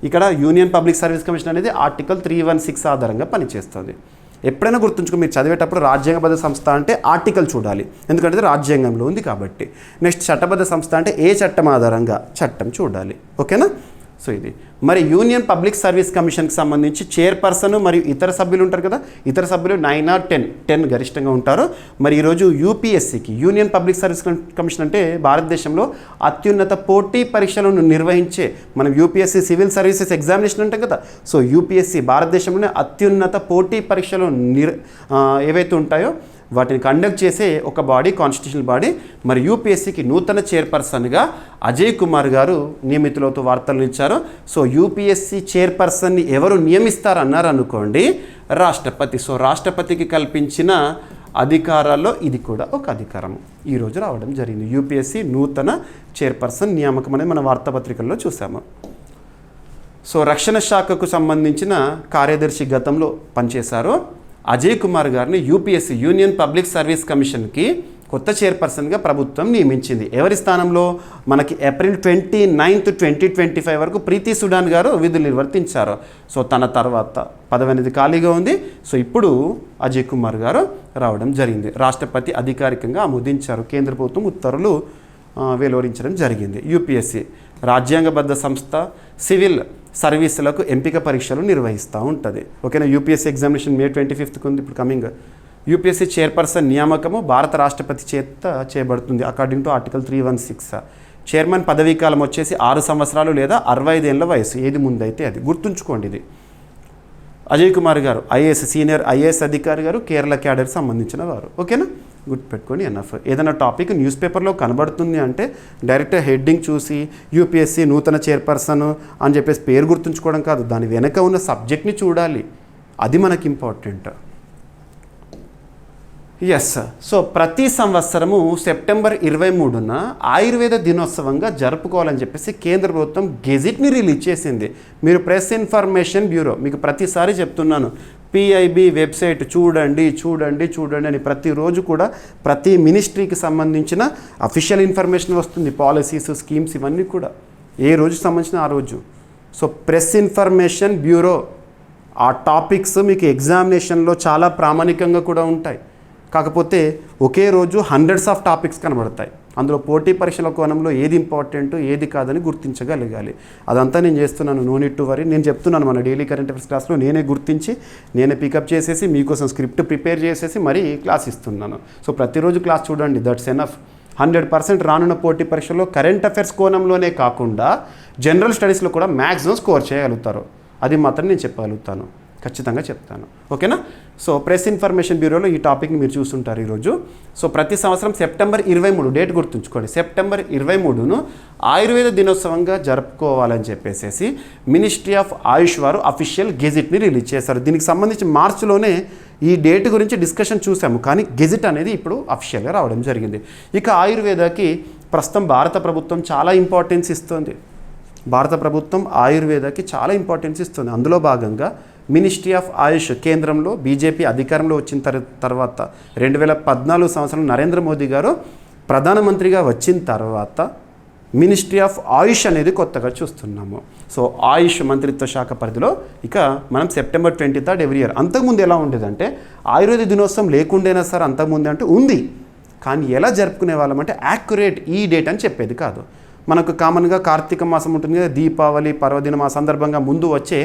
ఇక్కడ యూనియన్ పబ్లిక్ సర్వీస్ కమిషన్ అనేది ఆర్టికల్ 316 ఆధారంగా పనిచేస్తుంది. ఎప్పుడైనా గుర్తుంచుకో, మీరు చదివేటప్పుడు రాజ్యాంగబద్ధ సంస్థ అంటే ఆర్టికల్ చూడాలి, ఎందుకంటే రాజ్యాంగంలో ఉంది కాబట్టి. నెక్స్ట్ చట్టబద్ధ సంస్థ అంటే ఏ చట్టం ఆధారంగా చట్టం చూడాలి. ఓకేనా. సో ఇది మరి యూనియన్ పబ్లిక్ సర్వీస్ కమిషన్కి సంబంధించి చైర్పర్సన్ మరియు ఇతర సభ్యులు ఉంటారు కదా. ఇతర సభ్యులు 9 or 10 గరిష్టంగా ఉంటారు. మరి ఈరోజు యూపీఎస్సీకి, యూనియన్ పబ్లిక్ సర్వీస్ కమిషన్ అంటే భారతదేశంలో అత్యున్నత పోటీ పరీక్షలను నిర్వహించే, మనం యూపీఎస్సీ సివిల్ సర్వీసెస్ ఎగ్జామినేషన్ అంటాం కదా. సో యూపీఎస్సీ భారతదేశంలోనే అత్యున్నత పోటీ పరీక్షలు ఏవైతే ఉంటాయో వాటిని కండక్ట్ చేసే ఒక బాడీ, కాన్స్టిట్యూషనల్ బాడీ. మరి యూపీఎస్సీకి నూతన చైర్పర్సన్గా అజయ్ కుమార్ గారు నియమితులతో వార్తలు ఇచ్చారు. సో యూపీఎస్సీ చైర్పర్సన్ని ఎవరు నియమిస్తారన్నారు అనుకోండి, రాష్ట్రపతి. సో రాష్ట్రపతికి కల్పించిన అధికారాల్లో ఇది కూడా ఒక అధికారం ఈరోజు రావడం జరిగింది. యూపీఎస్సీ నూతన చైర్పర్సన్ నియామకం అనేది మన వార్తాపత్రికల్లో చూసాము. సో రక్షణ శాఖకు సంబంధించిన కార్యదర్శి గతంలో పనిచేశారు. అజయ్ కుమార్ గారిని యూపీఎస్సీ, యూనియన్ పబ్లిక్ సర్వీస్ కమిషన్కి కొత్త చైర్పర్సన్గా ప్రభుత్వం నియమించింది. ఎవరి స్థానంలో? మనకి ఏప్రిల్ 29, 2025 వరకు ప్రీతి సుడాన్ గారు విధులు నిర్వర్తించారు. సో తన తర్వాత పదవి అనేది ఖాళీగా ఉంది. సో ఇప్పుడు అజయ్ కుమార్ గారు రావడం జరిగింది. రాష్ట్రపతి అధికారికంగా ఆమోదించారు. కేంద్ర ప్రభుత్వం ఉత్తర్వులు వెలువరించడం జరిగింది. యూపీఎస్సీ రాజ్యాంగబద్ధ సంస్థ, సివిల్ సర్వీసులకు ఎంపిక పరీక్షలు నిర్వహిస్తూ ఉంటుంది. ఓకేనా. యూపీఎస్సీ ఎగ్జామినేషన్ May 25th ఉంది ఇప్పుడు కమింగ్. యూపీఎస్సీ చైర్పర్సన్ నియామకము భారత రాష్ట్రపతి చేత చేయబడుతుంది అకార్డింగ్ టు ఆర్టికల్ 316. చైర్మన్ పదవీ కాలం వచ్చేసి 6 సంవత్సరాలు లేదా 65 ఏళ్ల వయసు, ఏది ముందైతే అది. గుర్తుంచుకోండి ఇది. అజయ్ కుమార్ గారు ఐఏఎస్ సీనియర్ ఐఏఎస్ అధికారి గారు, కేరళ క్యాడర్ సంబంధించిన వారు. ఓకేనా, గుర్తుపెట్టుకోండి ఎన్ఎఫ్. ఏదైనా టాపిక్ న్యూస్ పేపర్లో కనబడుతుంది అంటే డైరెక్ట్ హెడ్డింగ్ చూసి యూపీఎస్సీ నూతన చైర్పర్సన్ అని చెప్పేసి పేరు గుర్తుంచుకోవడం కాదు, దాని వెనక ఉన్న సబ్జెక్ట్ని చూడాలి, అది మనకి ఇంపార్టెంట్. ఎస్, సో ప్రతి సంవత్సరము సెప్టెంబర్ 23న ఆయుర్వేద దినోత్సవంగా జరుపుకోవాలని చెప్పేసి కేంద్ర ప్రభుత్వం గెజిట్ని రిలీజ్ చేసింది. మీరు ప్రెస్ ఇన్ఫర్మేషన్ బ్యూరో, మీకు ప్రతిసారి చెప్తున్నాను, పిఐబి వెబ్సైట్ చూడండి చూడండి చూడండి అని ప్రతిరోజు కూడా ప్రతి మినిస్ట్రీకి సంబంధించిన అఫీషియల్ ఇన్ఫర్మేషన్ వస్తుంది, పాలసీస్, స్కీమ్స్ ఇవన్నీ కూడా ఏ రోజు సంబంధించిన ఆ రోజు. సో ప్రెస్ ఇన్ఫర్మేషన్ బ్యూరో ఆ టాపిక్స్ మీకు ఎగ్జామినేషన్లో చాలా ప్రామాణికంగా కూడా ఉంటాయి. కాకపోతే ఒకే రోజు హండ్రెడ్స్ ఆఫ్ టాపిక్స్ కనబడతాయి. అందులో పోటీ పరీక్షల కోణంలో ఏది ఇంపార్టెంట్ ఏది కాదని గుర్తించగలగాలి. అదంతా నేను చేస్తున్నాను, నో నీడ్ టు వరీ. నేను చెప్తున్నాను మన డైలీ కరెంట్ అఫైర్స్ క్లాస్లో నేనే గుర్తించి నేనే పికప్ చేసేసి మీకోసం స్క్రిప్ట్ ప్రిపేర్ చేసేసి మరీ క్లాస్ ఇస్తున్నాను. సో ప్రతిరోజు క్లాస్ చూడండి, దట్స్ ఎనఫ్. 100% రానున్న పోటీ పరీక్షల్లో కరెంట్ అఫైర్స్ కోణంలోనే కాకుండా జనరల్ స్టడీస్లో కూడా మ్యాక్సిమం స్కోర్ చేయగలుగుతారు. అది మాత్రం నేను చెప్పగలుగుతాను, ఖచ్చితంగా చెప్తాను. ఓకేనా, సో ప్రెస్ ఇన్ఫర్మేషన్ బ్యూరోలో ఈ టాపిక్ని మీరు చూస్తుంటారు ఈరోజు. సో ప్రతి సంవత్సరం సెప్టెంబర్ 23, డేట్ గుర్తుంచుకోండి, సెప్టెంబర్ 23ను ఆయుర్వేద దినోత్సవంగా జరుపుకోవాలని చెప్పేసి మినిస్ట్రీ ఆఫ్ ఆయుష్ వారు అఫీషియల్ గెజిట్ని రిలీజ్ చేశారు. దీనికి సంబంధించి మార్చిలోనే ఈ డేట్ గురించి డిస్కషన్ చూసాము, కానీ గెజిట్ అనేది ఇప్పుడు అఫీషియల్గా రావడం జరిగింది. ఇక ఆయుర్వేదకి ప్రస్తుతం భారత ప్రభుత్వం చాలా ఇంపార్టెన్స్ ఇస్తుంది. భారత ప్రభుత్వం ఆయుర్వేదకి చాలా ఇంపార్టెన్స్ ఇస్తుంది. అందులో భాగంగా మినిస్ట్రీ ఆఫ్ ఆయుష్ కేంద్రంలో బీజేపీ అధికారంలో వచ్చిన తర్వాత 2014 సంవత్సరం నరేంద్ర మోదీ గారు ప్రధానమంత్రిగా వచ్చిన తర్వాత మినిస్ట్రీ ఆఫ్ ఆయుష్ అనేది కొత్తగా చూస్తున్నాము. సో ఆయుష్ మంత్రిత్వ శాఖ పరిధిలో ఇక మనం సెప్టెంబర్ 23 ఎవ్రీ ఇయర్. అంతకుముందు ఎలా ఉండేదంటే ఆయుర్వేద దినోత్సవం లేకుండేనా సార్ అంతకుముందు అంటే ఉంది, కానీ ఎలా జరుపుకునే వాళ్ళమంటే యాక్యురేట్ ఈ డేట్ అని చెప్పేది కాదు. మనకు కామన్గా కార్తీక మాసం ఉంటుంది కదా, దీపావళి పర్వదినం ఆ సందర్భంగా ముందు వచ్చే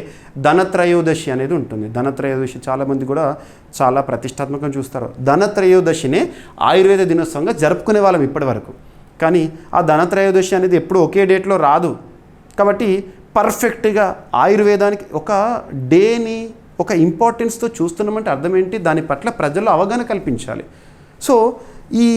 ధనత్రయోదశి అనేది ఉంటుంది. ధనత్రయోదశి చాలామంది కూడా చాలా ప్రతిష్టాత్మకంగా చూస్తారు. ధనత్రయోదశినే ఆయుర్వేద దినోత్సవంగా జరుపుకునే వాళ్ళం ఇప్పటి వరకు. కానీ ఆ ధనత్రయోదశి అనేది ఎప్పుడు ఒకే డేట్లో రాదు. కాబట్టి పర్ఫెక్ట్గా ఆయుర్వేదానికి ఒక డేని ఒక ఇంపార్టెన్స్తో చూస్తున్నామంటే అర్థం ఏంటి, దాని పట్ల ప్రజల్లో అవగాహన కల్పించాలి. సో ఈ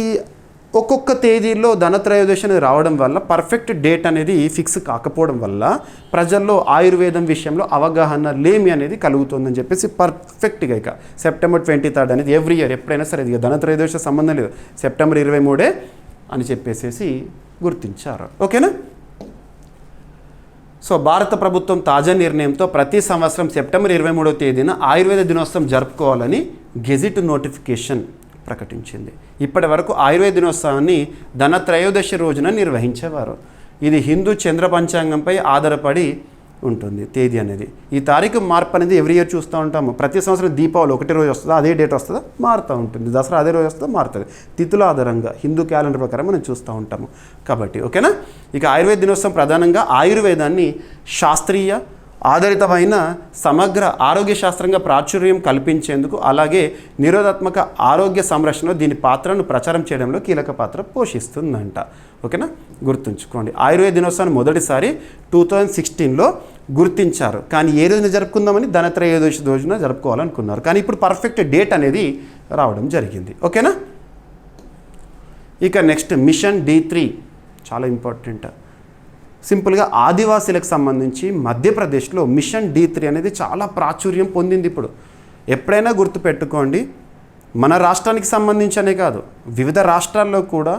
ఒక్కొక్క తేదీలో ధనత్రయోదశి అనేది రావడం వల్ల పర్ఫెక్ట్ డేట్ అనేది ఫిక్స్ కాకపోవడం వల్ల ప్రజల్లో ఆయుర్వేదం విషయంలో అవగాహన లేమి అనేది కలుగుతుందని చెప్పేసి పర్ఫెక్ట్గా ఇక సెప్టెంబర్ 23 అనేది ఎవ్రీ ఇయర్ ఎప్పుడైనా సరే ఇక ధనత్రయోదశి సంబంధం లేదు, సెప్టెంబర్ 23 అని చెప్పేసి గుర్తించారు. ఓకేనా, సో భారత ప్రభుత్వం తాజా నిర్ణయంతో ప్రతి సంవత్సరం సెప్టెంబర్ 23వ తేదీన ఆయుర్వేద దినోత్సవం జరుపుకోవాలని గెజిట్ నోటిఫికేషన్ ప్రకటించింది. ఇప్పటి వరకు ఆయుర్వేద దినోత్సవాన్ని ధనత్రయోదశి రోజున నిర్వహించేవారు. ఇది హిందూ చంద్ర పంచాంగంపై ఆధారపడి ఉంటుంది తేదీ అనేది. ఈ తారీఖు మార్పు అనేది ఎవ్రీ ఇయర్ చూస్తూ ఉంటాము. ప్రతి సంవత్సరం దీపావళి ఒకటి రోజు వస్తుందా, అదే డేట్ వస్తుందా, మారుతూ ఉంటుంది. దసరా అదే రోజు వస్తుందా, మారుతుంది. తిథుల ఆధారంగా హిందూ క్యాలెండర్ ప్రకారం మనం చూస్తూ ఉంటాము కాబట్టి. ఓకేనా, ఇక ఆయుర్వేద దినోత్సవం ప్రధానంగా ఆయుర్వేదాన్ని శాస్త్రీయ ఆధారితమైన సమగ్ర ఆరోగ్య శాస్త్రంగా ప్రాచుర్యం కల్పించేందుకు, అలాగే నిరోధాత్మక ఆరోగ్య సంరక్షణలో దీని పాత్రను ప్రచారం చేయడంలో కీలక పాత్ర పోషిస్తుందంట. ఓకేనా, గుర్తుంచుకోండి. ఆయుర్వేద దినోత్సవాన్ని మొదటిసారి 2016లో గుర్తించారు, కానీ ఏ రోజున జరుపుకుందామని ధనత్రయోదశి రోజున జరుపుకోవాలనుకున్నారు. కానీ ఇప్పుడు పర్ఫెక్ట్ డేట్ అనేది రావడం జరిగింది. ఓకేనా, ఇక నెక్స్ట్ మిషన్ D3 చాలా ఇంపార్టెంట్. సింపుల్గా ఆదివాసీలకు సంబంధించి మధ్యప్రదేశ్లో మిషన్ D3 అనేది చాలా ప్రాచుర్యం పొందింది. ఇప్పుడు ఎప్పుడైనా గుర్తుపెట్టుకోండి, మన రాష్ట్రానికి సంబంధించనే కాదు వివిధ రాష్ట్రాల్లో కూడా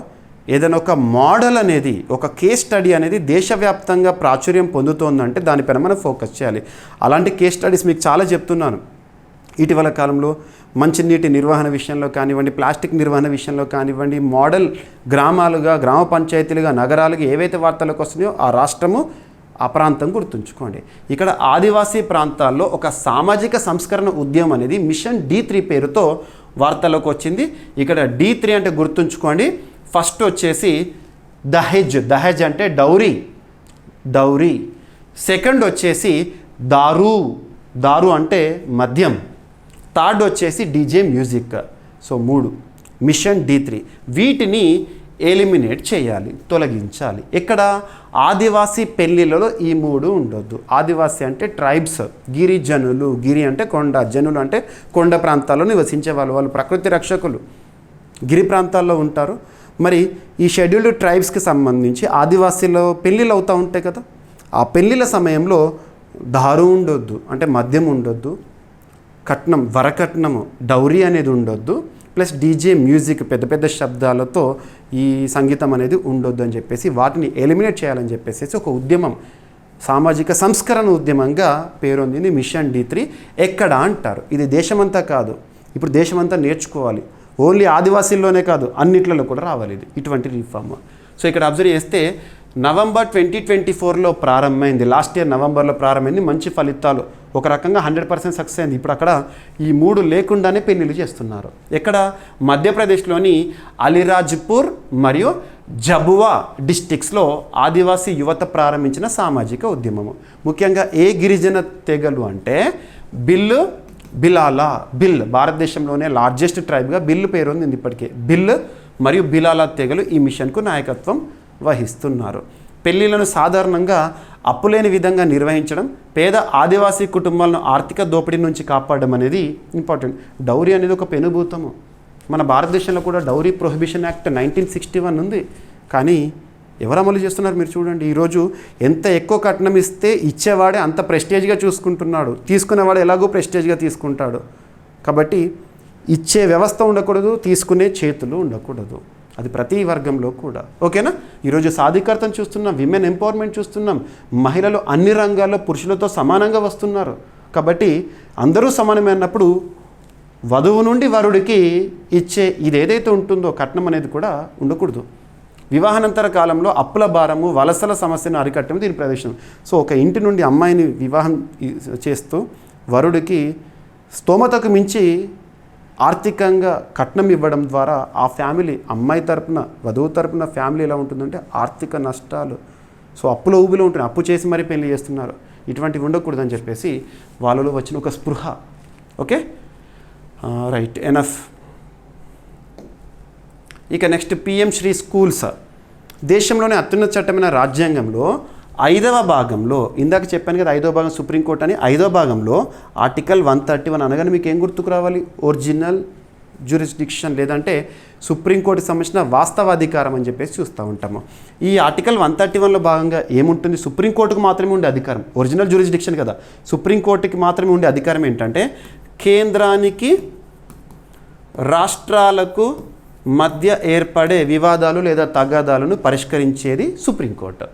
ఏదైనా ఒక మోడల్ అనేది, ఒక కేస్ స్టడీ అనేది దేశవ్యాప్తంగా ప్రాచుర్యం పొందుతోందంటే దానిపైన మనం ఫోకస్ చేయాలి. అలాంటి కేస్ స్టడీస్ మీకు చాలా చెప్తున్నాను. ఇటీవల కాలంలో మంచినీటి నిర్వహణ విషయంలో కానివ్వండి, ప్లాస్టిక్ నిర్వహణ విషయంలో కానివ్వండి, మోడల్ గ్రామాలుగా, గ్రామ పంచాయతీలుగా, నగరాలుగా ఏవైతే వార్తలకు వస్తున్నాయో ఆ రాష్ట్రము ఆ ప్రాంతం గుర్తుంచుకోండి. ఇక్కడ ఆదివాసీ ప్రాంతాల్లో ఒక సామాజిక సంస్కరణ ఉద్యమం అనేది మిషన్ D3 పేరుతో వార్తల్లోకి వచ్చింది. ఇక్కడ D3 అంటే గుర్తుంచుకోండి, ఫస్ట్ వచ్చేసి దహేజ్ అంటే డౌరీ. సెకండ్ వచ్చేసి దారు అంటే మద్యం. థర్డ్ వచ్చేసి DJ music. So 3 machine D3. వీటిని ఎలిమినేట్ చేయాలి, తొలగించాలి. ఎక్కడ? ఆదివాసీ పెళ్ళిళ్ళలో ఈ 3 ఉండొద్దు. ఆదివాసీ అంటే ట్రైబ్స్, గిరిజనులు, గిరి అంటే కొండ, జనులు అంటే కొండ ప్రాంతాల్లో నివసించే వాళ్ళు ప్రకృతి రక్షకులు, గిరి ప్రాంతాల్లో ఉంటారు. మరి ఈ షెడ్యూల్డ్ ట్రైబ్స్కి సంబంధించి ఆదివాసీలో పెళ్ళిళ్ళు అవుతూ ఉంటాయి కదా, ఆ పెళ్ళిళ్ళ సమయంలో దారు ఉండొద్దు, అంటే మద్యం ఉండొద్దు, కట్నం, వరకట్నము, డౌరీ అనేది ఉండొద్దు, ప్లస్ డీజే మ్యూజిక్, పెద్ద పెద్ద శబ్దాలతో ఈ సంగీతం అనేది ఉండొద్దు అని చెప్పేసి వాటిని ఎలిమినేట్ చేయాలని చెప్పేసి ఒక ఉద్యమం, సామాజిక సంస్కరణ ఉద్యమంగా పేరొందింది మిషన్ D3. ఎక్కడ అంటారు? ఇది దేశమంతా కాదు, ఇప్పుడు దేశమంతా నేర్చుకోవాలి. ఓన్లీ ఆదివాసీల్లోనే కాదు, అన్నిట్లలో కూడా రావాలి ఇది, ఇటువంటి రిఫార్మ్. సో ఇక్కడ అబ్జర్వ్ చేస్తే నవంబర్ 2024లో ప్రారంభమైంది, లాస్ట్ ఇయర్ నవంబర్లో ప్రారంభమైంది. మంచి ఫలితాలు, ఒక రకంగా 100% సక్సెస్ అయింది. ఇప్పుడు అక్కడ ఈ 3 లేకుండానే పెళ్ళిళ్ళు చేస్తున్నారు. ఎక్కడ? మధ్యప్రదేశ్లోని అలీరాజ్పూర్ మరియు జబువా డిస్టిక్స్లో ఆదివాసీ యువత ప్రారంభించిన సామాజిక ఉద్యమము. ముఖ్యంగా ఏ గిరిజన తెగలు అంటే బిలాలా, భారతదేశంలోనే లార్జెస్ట్ ట్రైబ్గా బిల్ పేరు ఉంది ఇప్పటికే. బిల్ మరియు బిలాలా తెగలు ఈ మిషన్కు నాయకత్వం వహిస్తున్నారు. పెళ్ళిళ్ళను సాధారణంగా అప్పులేని విధంగా నిర్వహించడం, పేద ఆదివాసీ కుటుంబాలను ఆర్థిక దోపిడీ నుంచి కాపాడడం అనేది ఇంపార్టెంట్. డౌరీ అనేది ఒక పెనుభూతము. మన భారతదేశంలో కూడా డౌరీ ప్రొహిబిషన్ యాక్ట్ 1961 ఉంది, కానీ ఎవరు అమలు చేస్తున్నారు మీరు చూడండి. ఈరోజు ఎంత ఎక్కువ కట్నం ఇస్తే ఇచ్చేవాడే అంత ప్రెస్టేజ్గా చూసుకుంటున్నాడు, తీసుకునేవాడు ఎలాగో ప్రెస్టేజ్గా తీసుకుంటాడు. కాబట్టి ఇచ్చే వ్యవస్థ ఉండకూడదు, తీసుకునే చేతులు ఉండకూడదు. అది ప్రతి వర్గంలో కూడా. ఓకేనా? ఈరోజు సాధికారతను చూస్తున్నాం, విమెన్ ఎంపవర్మెంట్ చూస్తున్నాం, మహిళలు అన్ని రంగాల్లో పురుషులతో సమానంగా వస్తున్నారు. కాబట్టి అందరూ సమానమైనప్పుడు వధువు నుండి వరుడికి ఇచ్చే ఇది ఏదైతే ఉంటుందో కట్నం అనేది కూడా ఉండకూడదు. వివాహానంతర కాలంలో అప్పుల భారము, వలసల సమస్యను అరికట్టడం దీని ప్రవేశం. సో ఒక ఇంటి నుండి అమ్మాయిని వివాహం చేస్తూ వరుడికి స్తోమతకు మించి ఆర్థికంగా కట్నం ఇవ్వడం ద్వారా ఆ ఫ్యామిలీ, అమ్మాయి తరపున వధువు తరపున ఫ్యామిలీ ఎలా ఉంటుందంటే ఆర్థిక నష్టాలు. సో అప్పుల ఊబిలో ఉంటుంది, అప్పు చేసి మరీ పెళ్లి చేస్తున్నారు. ఇటువంటివి ఉండకూడదని చెప్పేసి వాళ్ళలో వచ్చిన ఒక స్పృహ. Okay, right, enough. ఇక నెక్స్ట్ PM శ్రీ స్కూల్స్. దేశంలోనే అత్యున్నత చట్టమైన రాజ్యాంగంలో 5వ భాగంలో, ఇందాక చెప్పాను కదా 5వ భాగం సుప్రీంకోర్టు అని, 5వ భాగంలో ఆర్టికల్ 131 అనగానే మీకు ఏం గుర్తుకు రావాలి? ఒరిజినల్ జ్యూరిస్డిక్షన్, లేదంటే సుప్రీంకోర్టుకి సంబంధించిన వాస్తవాధికారం అని చెప్పేసి చూస్తూ ఉంటాము. ఈ ఆర్టికల్ 131లో భాగంగా ఏముంటుంది? సుప్రీంకోర్టుకు మాత్రమే ఉండే అధికారం, ఒరిజినల్ జ్యూరిస్డిక్షన్ కదా, సుప్రీంకోర్టుకి మాత్రమే ఉండే అధికారం ఏంటంటే కేంద్రానికి రాష్ట్రాలకు మధ్య ఏర్పడే వివాదాలు లేదా తగాదాలను పరిష్కరించేది సుప్రీంకోర్టు.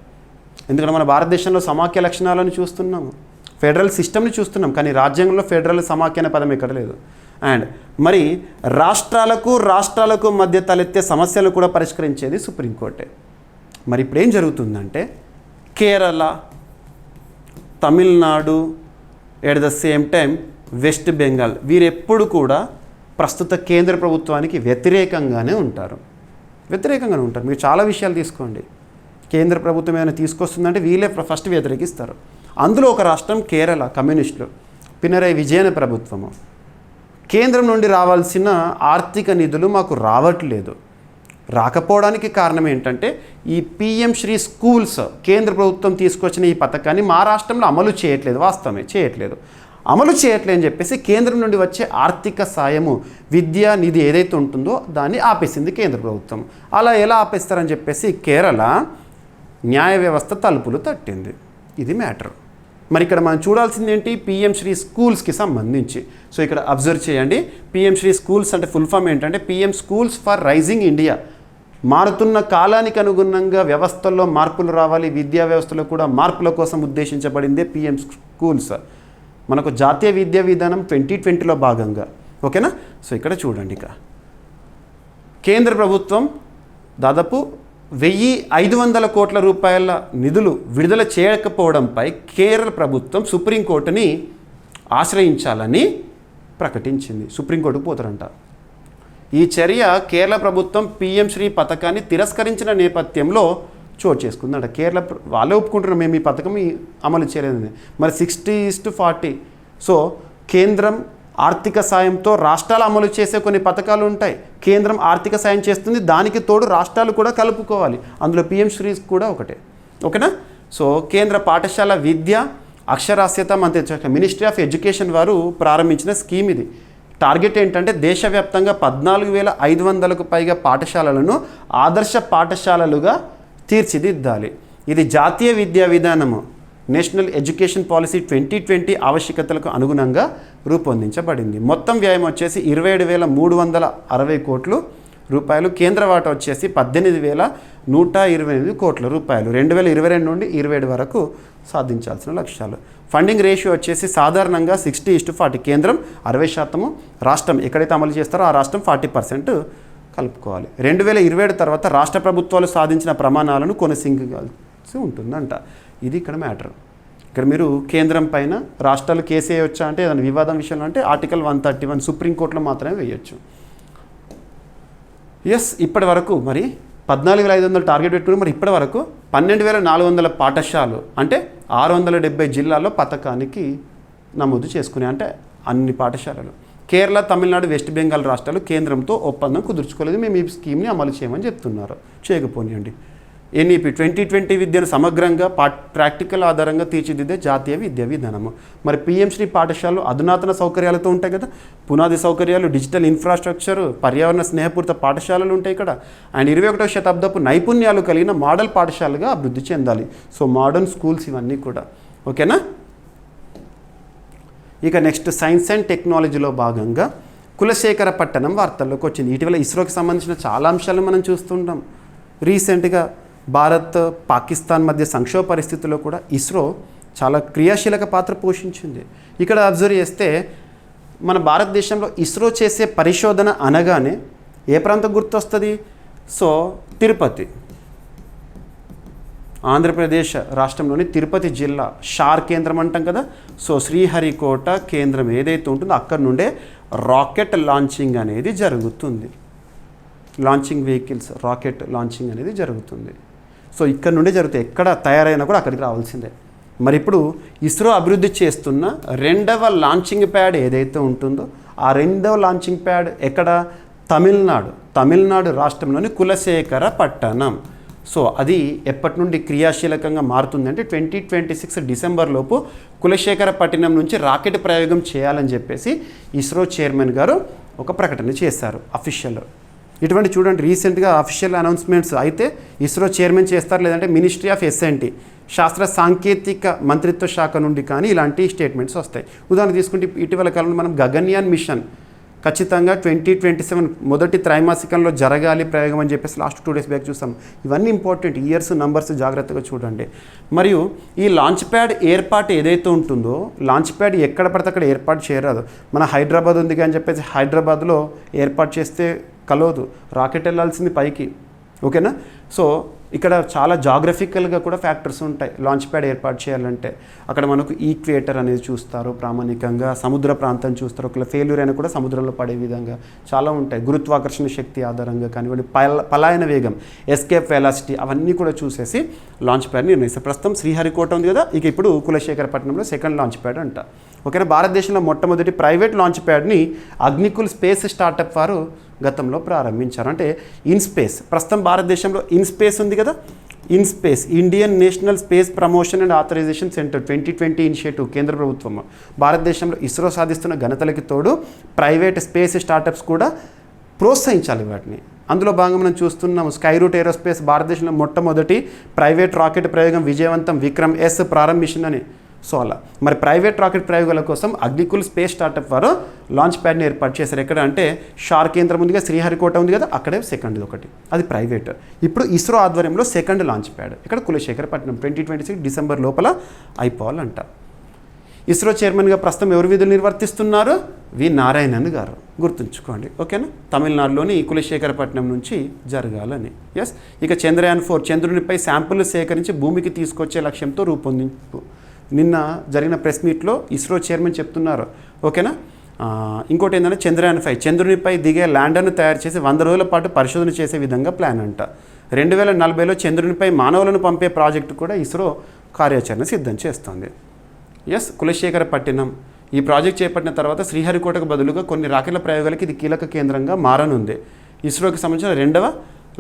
ఎందుకంటే మన భారతదేశంలో సమాఖ్య లక్షణాలను చూస్తున్నాము, ఫెడరల్ సిస్టమ్ని చూస్తున్నాం, కానీ రాజ్యాంగంలో ఫెడరల్ సమాఖ్య అనే పదం ఎక్కడ లేదు. అండ్ మరి రాష్ట్రాలకు మధ్య తలెత్తే సమస్యలు కూడా పరిష్కరించేది సుప్రీంకోర్టే. మరి ఇప్పుడు ఏం జరుగుతుందంటే Kerala, Tamil Nadu, at the same time West Bengal, వీరెప్పుడు కూడా ప్రస్తుత కేంద్ర ప్రభుత్వానికి వ్యతిరేకంగానే ఉంటారు. మీరు చాలా విషయాలు తీసుకోండి, కేంద్ర ప్రభుత్వం ఏమైనా తీసుకొస్తుందంటే వీళ్ళే ఫస్ట్ వ్యతిరేకిస్తారు. అందులో ఒక రాష్ట్రం కేరళ, కమ్యూనిస్టులు, పినరై విజయన్ ప్రభుత్వము. కేంద్రం నుండి రావాల్సిన ఆర్థిక నిధులు మాకు రావట్లేదు. రాకపోవడానికి కారణం ఏంటంటే ఈ PM శ్రీ స్కూల్స్, కేంద్ర ప్రభుత్వం తీసుకొచ్చిన ఈ పథకాన్ని మా రాష్ట్రంలో అమలు చేయట్లేదు. వాస్తవమే, అమలు చేయట్లేదని చెప్పేసి కేంద్రం నుండి వచ్చే ఆర్థిక సాయము, విద్యా నిధి ఏదైతే ఉంటుందో దాన్ని ఆపేసింది కేంద్ర ప్రభుత్వం. అలా ఎలా ఆపేస్తారని చెప్పేసి కేరళ న్యాయ వ్యవస్థ తలుపులు తట్టింది. ఇది మ్యాటర్. మరి ఇక్కడ మనం చూడాల్సింది ఏంటి? PM శ్రీ స్కూల్స్కి సంబంధించి. సో ఇక్కడ అబ్జర్వ్ చేయండి, PM శ్రీ స్కూల్స్ అంటే ఫుల్ ఫామ్ ఏంటంటే PM schools for rising India. మారుతున్న కాలానికి అనుగుణంగా వ్యవస్థల్లో మార్పులు రావాలి, విద్యా వ్యవస్థలో కూడా మార్పుల కోసం ఉద్దేశించబడిందే PM స్కూల్స్. మనకు జాతీయ విద్యా విధానం 2020లో భాగంగా. ఓకేనా? సో ఇక్కడ చూడండి, ఇక కేంద్ర ప్రభుత్వం దాదాపు 1,500 కోట్ల రూపాయల నిధులు విడుదల చేయకపోవడంపై కేరళ ప్రభుత్వం సుప్రీంకోర్టుని ఆశ్రయించాలని ప్రకటించింది. సుప్రీంకోర్టుకు పోతారంట. ఈ చర్య కేరళ ప్రభుత్వం PM శ్రీ పథకాన్ని తిరస్కరించిన నేపథ్యంలో చోటు చేసుకుందంట. కేరళ వాళ్ళే ఒప్పుకుంటున్నారు, మేము ఈ పథకం అమలు చేయలేదని. మరి 60:40. సో కేంద్రం ఆర్థిక సాయంతో రాష్ట్రాలు అమలు చేసే కొన్ని పథకాలు ఉంటాయి. కేంద్రం ఆర్థిక సాయం చేస్తుంది, దానికి తోడు రాష్ట్రాలు కూడా కలుపుకోవాలి. అందులో పిఎం శ్రీస్ కూడా ఒకటే. ఓకేనా? సో కేంద్ర పాఠశాల విద్య అక్షరాస్యత మంత్రిత్వ శాఖ మినిస్ట్రీ ఆఫ్ ఎడ్యుకేషన్ వారు ప్రారంభించిన స్కీమ్ ఇది. టార్గెట్ ఏంటంటే దేశవ్యాప్తంగా 14,500కు పైగా పాఠశాలలను ఆదర్శ పాఠశాలలుగా తీర్చిదిద్దాలి. ఇది జాతీయ విద్యా విధానము నేషనల్ ఎడ్యుకేషన్ పాలసీ 2020 ఆవశ్యకతలకు అనుగుణంగా రూపొందించబడింది. మొత్తం వ్యయం వచ్చేసి 27,360 కోట్లు రూపాయలు. కేంద్ర వాటా వచ్చేసి 18,128 కోట్ల రూపాయలు. 2022 నుండి 27 వరకు సాధించాల్సిన లక్ష్యాలు. ఫండింగ్ రేషియో వచ్చేసి సాధారణంగా 60:40. కేంద్రం 60%, రాష్ట్రం ఎక్కడైతే అమలు చేస్తారో ఆ రాష్ట్రం 40% కలుపుకోవాలి. 2027 తర్వాత రాష్ట్ర ప్రభుత్వాలు సాధించిన ప్రమాణాలను కొనసాగించాల్సి ఉంటుందంట. ఇది ఇక్కడ మ్యాటర్. ఇక్కడ మీరు కేంద్రం పైన రాష్ట్రాలు కేసు వేయొచ్చా అంటే ఏదైనా వివాదం విషయంలో అంటే ఆర్టికల్ 131 సుప్రీంకోర్టులో మాత్రమే వేయొచ్చు. ఎస్, ఇప్పటి వరకు మరి 14,500 టార్గెట్ పెట్టుకుని మరి ఇప్పటి వరకు 12,400 పాఠశాలలు అంటే 670 జిల్లాల్లో పథకానికి నమోదు చేసుకునే అంటే అన్ని పాఠశాలలు. కేరళ, తమిళనాడు, వెస్ట్ బెంగాల్ రాష్ట్రాలు కేంద్రంతో ఒప్పందం కుదుర్చుకోలేదు. మేము ఈ స్కీమ్ని అమలు చేయమని చెప్తున్నారు. చేయకపోనియండి. ఎన్ఈపి 2020 విద్యను సమగ్రంగా ప్రాక్టికల్ ఆధారంగా తీర్చిదిద్దే జాతీయ విద్యా విధానము. మరి పిఎం శ్రీ పాఠశాలలు అధునాతన సౌకర్యాలతో ఉంటాయి కదా, పునాది సౌకర్యాలు, డిజిటల్ ఇన్ఫ్రాస్ట్రక్చర్, పర్యావరణ స్నేహపూరిత పాఠశాలలు ఉంటాయి ఇక్కడ. అండ్ 21వ శతాబ్దపు నైపుణ్యాలు కలిగిన మోడల్ పాఠశాలగా అభివృద్ధి చెందాలి. సో మోడర్న్ స్కూల్స్ ఇవన్నీ కూడా. ఓకేనా? ఇక నెక్స్ట్ సైన్స్ అండ్ టెక్నాలజీలో భాగంగా కులశేఖరపట్టణం వార్తల్లోకి వచ్చింది. ఇటీవల ఇస్రోకి సంబంధించిన చాలా అంశాలను మనం చూస్తుంటాం. రీసెంట్గా భారత్ పాకిస్తాన్ మధ్య సంక్షోభ పరిస్థితుల్లో కూడా ఇస్రో చాలా క్రియాశీలక పాత్ర పోషించింది. ఇక్కడ అబ్జర్వ్ చేస్తే మన భారతదేశంలో ఇస్రో చేసే పరిశోధన అనగానే ఏ ప్రాంతం గుర్తొస్తుంది? సో తిరుపతి, ఆంధ్రప్రదేశ్ రాష్ట్రంలోని తిరుపతి జిల్లా షార్ కేంద్రం అంటాం కదా. సో శ్రీహరికోట కేంద్రం ఏదైతే ఉంటుందో అక్కడ నుండే రాకెట్ లాంచింగ్ అనేది జరుగుతుంది. లాంచింగ్ వెహికల్స్ రాకెట్ లాంచింగ్ అనేది జరుగుతుంది. సో ఇక్కడ నుండే జరుగుతాయి. ఎక్కడ తయారైనా కూడా అక్కడికి రావాల్సిందే. మరి ఇప్పుడు ఇస్రో అభివృద్ధి చేస్తున్న 2వ లాంచింగ్ ప్యాడ్ ఏదైతే ఉంటుందో ఆ 2వ లాంచింగ్ ప్యాడ్ ఎక్కడ? తమిళనాడు రాష్ట్రంలోని కులశేఖరపట్టణం. సో అది ఎప్పటి నుండి క్రియాశీలకంగా మారుతుందంటే 2026 డిసెంబర్ లోపు కులశేఖరపట్టణం నుంచి రాకెట్ ప్రయోగం చేయాలని చెప్పేసి ఇస్రో చైర్మన్ గారు ఒక ప్రకటన చేశారు అఫీషియల్. ఇటువంటి చూడండి రీసెంట్గా అఫీషియల్ అనౌన్స్మెంట్స్ అయితే ఇస్రో చైర్మన్ చేస్తారు, లేదంటే మినిస్ట్రీ ఆఫ్ ఎస్ఎన్టీ శాస్త్ర సాంకేతిక మంత్రిత్వ శాఖ నుండి కానీ ఇలాంటి స్టేట్మెంట్స్ వస్తాయి. ఉదాహరణ తీసుకుంటే ఇటీవల కాలంలో మనం గగన్యాన్ మిషన్ ఖచ్చితంగా 2027 మొదటి త్రైమాసికంలో జరగాలి ప్రయోగం అని చెప్పేసి లాస్ట్ 2 days బ్యాక్ చూస్తాం. ఇవన్నీ ఇంపార్టెంట్. ఇయర్స్ నంబర్స్ జాగ్రత్తగా చూడండి. మరియు ఈ లాంచ్ ప్యాడ్ ఏర్పాటు ఏదైతే ఉంటుందో లాంచ్ ప్యాడ్ ఎక్కడ పడితే అక్కడ ఏర్పాటు చేయరాదు. మన హైదరాబాద్ ఉంది అని చెప్పేసి హైదరాబాద్లో ఏర్పాటు చేస్తే కలవదు. రాకెట్ వెళ్ళాల్సింది పైకి. ఓకేనా? సో ఇక్కడ చాలా జాగ్రఫికల్గా కూడా ఫ్యాక్టర్స్ ఉంటాయి. లాంచ్ ప్యాడ్ ఏర్పాటు చేయాలంటే అక్కడ మనకు ఈక్వేటర్ అనేది చూస్తారు, ప్రామాణికంగా సముద్ర ప్రాంతం చూస్తారు. ఒకవేళ ఫెయిల్యూర్ అయినా కూడా సముద్రంలో పడే విధంగా చాలా ఉంటాయి. గురుత్వాకర్షణ శక్తి ఆధారంగా కానివ్వండి, పలాయన వేగం, ఎస్కేప్ వెలాసిటీ, అవన్నీ కూడా చూసేసి లాంచ్ ప్యాడ్ నిర్ణయిస్తారు. ప్రస్తుతం శ్రీహరికోట ఉంది కదా, ఇక ఇప్పుడు కులశేఖరపట్నంలో 2nd లాంచ్ ప్యాడ్ అంట. ఓకేనా? భారతదేశంలో మొట్టమొదటి ప్రైవేట్ లాంచ్ ప్యాడ్ని అగ్నికుల్ స్పేస్ స్టార్టప్ వారు గతంలో ప్రారంభించారు. అంటే ఇన్స్పేస్, ప్రస్తుతం భారతదేశంలో ఇన్స్పేస్ ఉంది కదా, IN-SPACe Indian national space promotion and authorisation centre 2020 initiative కేంద్ర ప్రభుత్వం భారతదేశంలో ఇస్రో సాధిస్తున్న ఘనతలకి తోడు ప్రైవేట్ స్పేస్ స్టార్టప్స్ కూడా ప్రోత్సహించాలి వాటిని. అందులో భాగంగా మనం చూస్తున్నాము స్కైరూట్ ఏరోస్పేస్ భారతదేశంలో మొట్టమొదటి ప్రైవేట్ రాకెట్ ప్రయోగం విజయవంతం విక్రమ్ ఎస్ ప్రారంభించిందని. సో అలా మరి ప్రైవేట్ రాకెట్ ప్రయోగాల కోసం అగ్నికుల్ స్పేస్ స్టార్టప్ వారు లాంచ్ ప్యాడ్ని ఏర్పాటు చేశారు. ఎక్కడ అంటే షార్ కేంద్రం ఉంది కదా, శ్రీహరికోట ఉంది కదా, అక్కడే 2nd ఒకటి, అది ప్రైవేట్. ఇప్పుడు ఇస్రో ఆధ్వర్యంలో 2nd లాంచ్ ప్యాడ్ ఇక్కడ కులశేఖరపట్నం 2026 డిసెంబర్ లోపల అయిపోవాలంట. ఇస్రో చైర్మన్గా ప్రస్తుతం ఎవరు విధులు నిర్వర్తిస్తున్నారు? వి నారాయణన్ గారు. గుర్తుంచుకోండి. ఓకేనా? తమిళనాడులోని కులశేఖరపట్నం నుంచి జరగాలని. ఎస్. ఇక చంద్రయాన్ 4 చంద్రునిపై శాంపుల్ సేకరించి భూమికి తీసుకొచ్చే లక్ష్యంతో రూపొందింపు. నిన్న జరిగిన ప్రెస్ మీట్లో ఇస్రో చైర్మన్ చెప్తున్నారు. ఓకేనా? ఇంకోటి ఏంటంటే చంద్రయాన్ 5 చంద్రునిపై దిగే ల్యాండర్ను తయారు చేసి 100 రోజుల పాటు పరిశోధన చేసే విధంగా ప్లాన్ అంట. 2040లో చంద్రునిపై మానవులను పంపే ప్రాజెక్టు కూడా ఇస్రో కార్యాచరణ సిద్ధం చేస్తుంది. ఎస్. కులశేఖరపట్నం ఈ ప్రాజెక్ట్ చేపట్టిన తర్వాత శ్రీహరికోటకు బదులుగా కొన్ని రాకెట్ల ప్రయోగాలకి ఇది కీలక కేంద్రంగా మారనుంది. ఇస్రోకి సంబంధించిన 2వ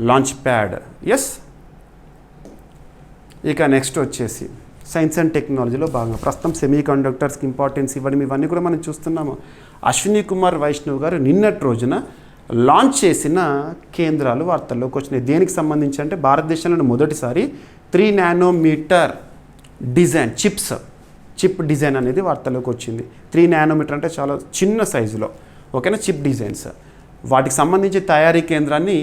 లాంచ్ ప్యాడ్. ఎస్. ఇక నెక్స్ట్ వచ్చేసి సైన్స్ అండ్ టెక్నాలజీలో భాగంగా ప్రస్తుతం సెమీ కండక్టర్స్కి ఇంపార్టెన్స్ ఇవ్వడం ఇవన్నీ కూడా మనం చూస్తున్నాము. అశ్విని కుమార్ వైష్ణవ్ గారు నిన్నటి రోజున లాంచ్ చేసిన కేంద్రాలు వార్తల్లోకి వచ్చినాయి. దేనికి సంబంధించి అంటే భారతదేశంలో మొదటిసారి 3 నానోమీటర్ డిజైన్ చిప్ డిజైన్ అనేది వార్తల్లోకి వచ్చింది. 3 నానోమీటర్ అంటే చాలా చిన్న సైజులో, ఓకేనా, చిప్ డిజైన్స్. వాటికి సంబంధించి తయారీ కేంద్రాన్ని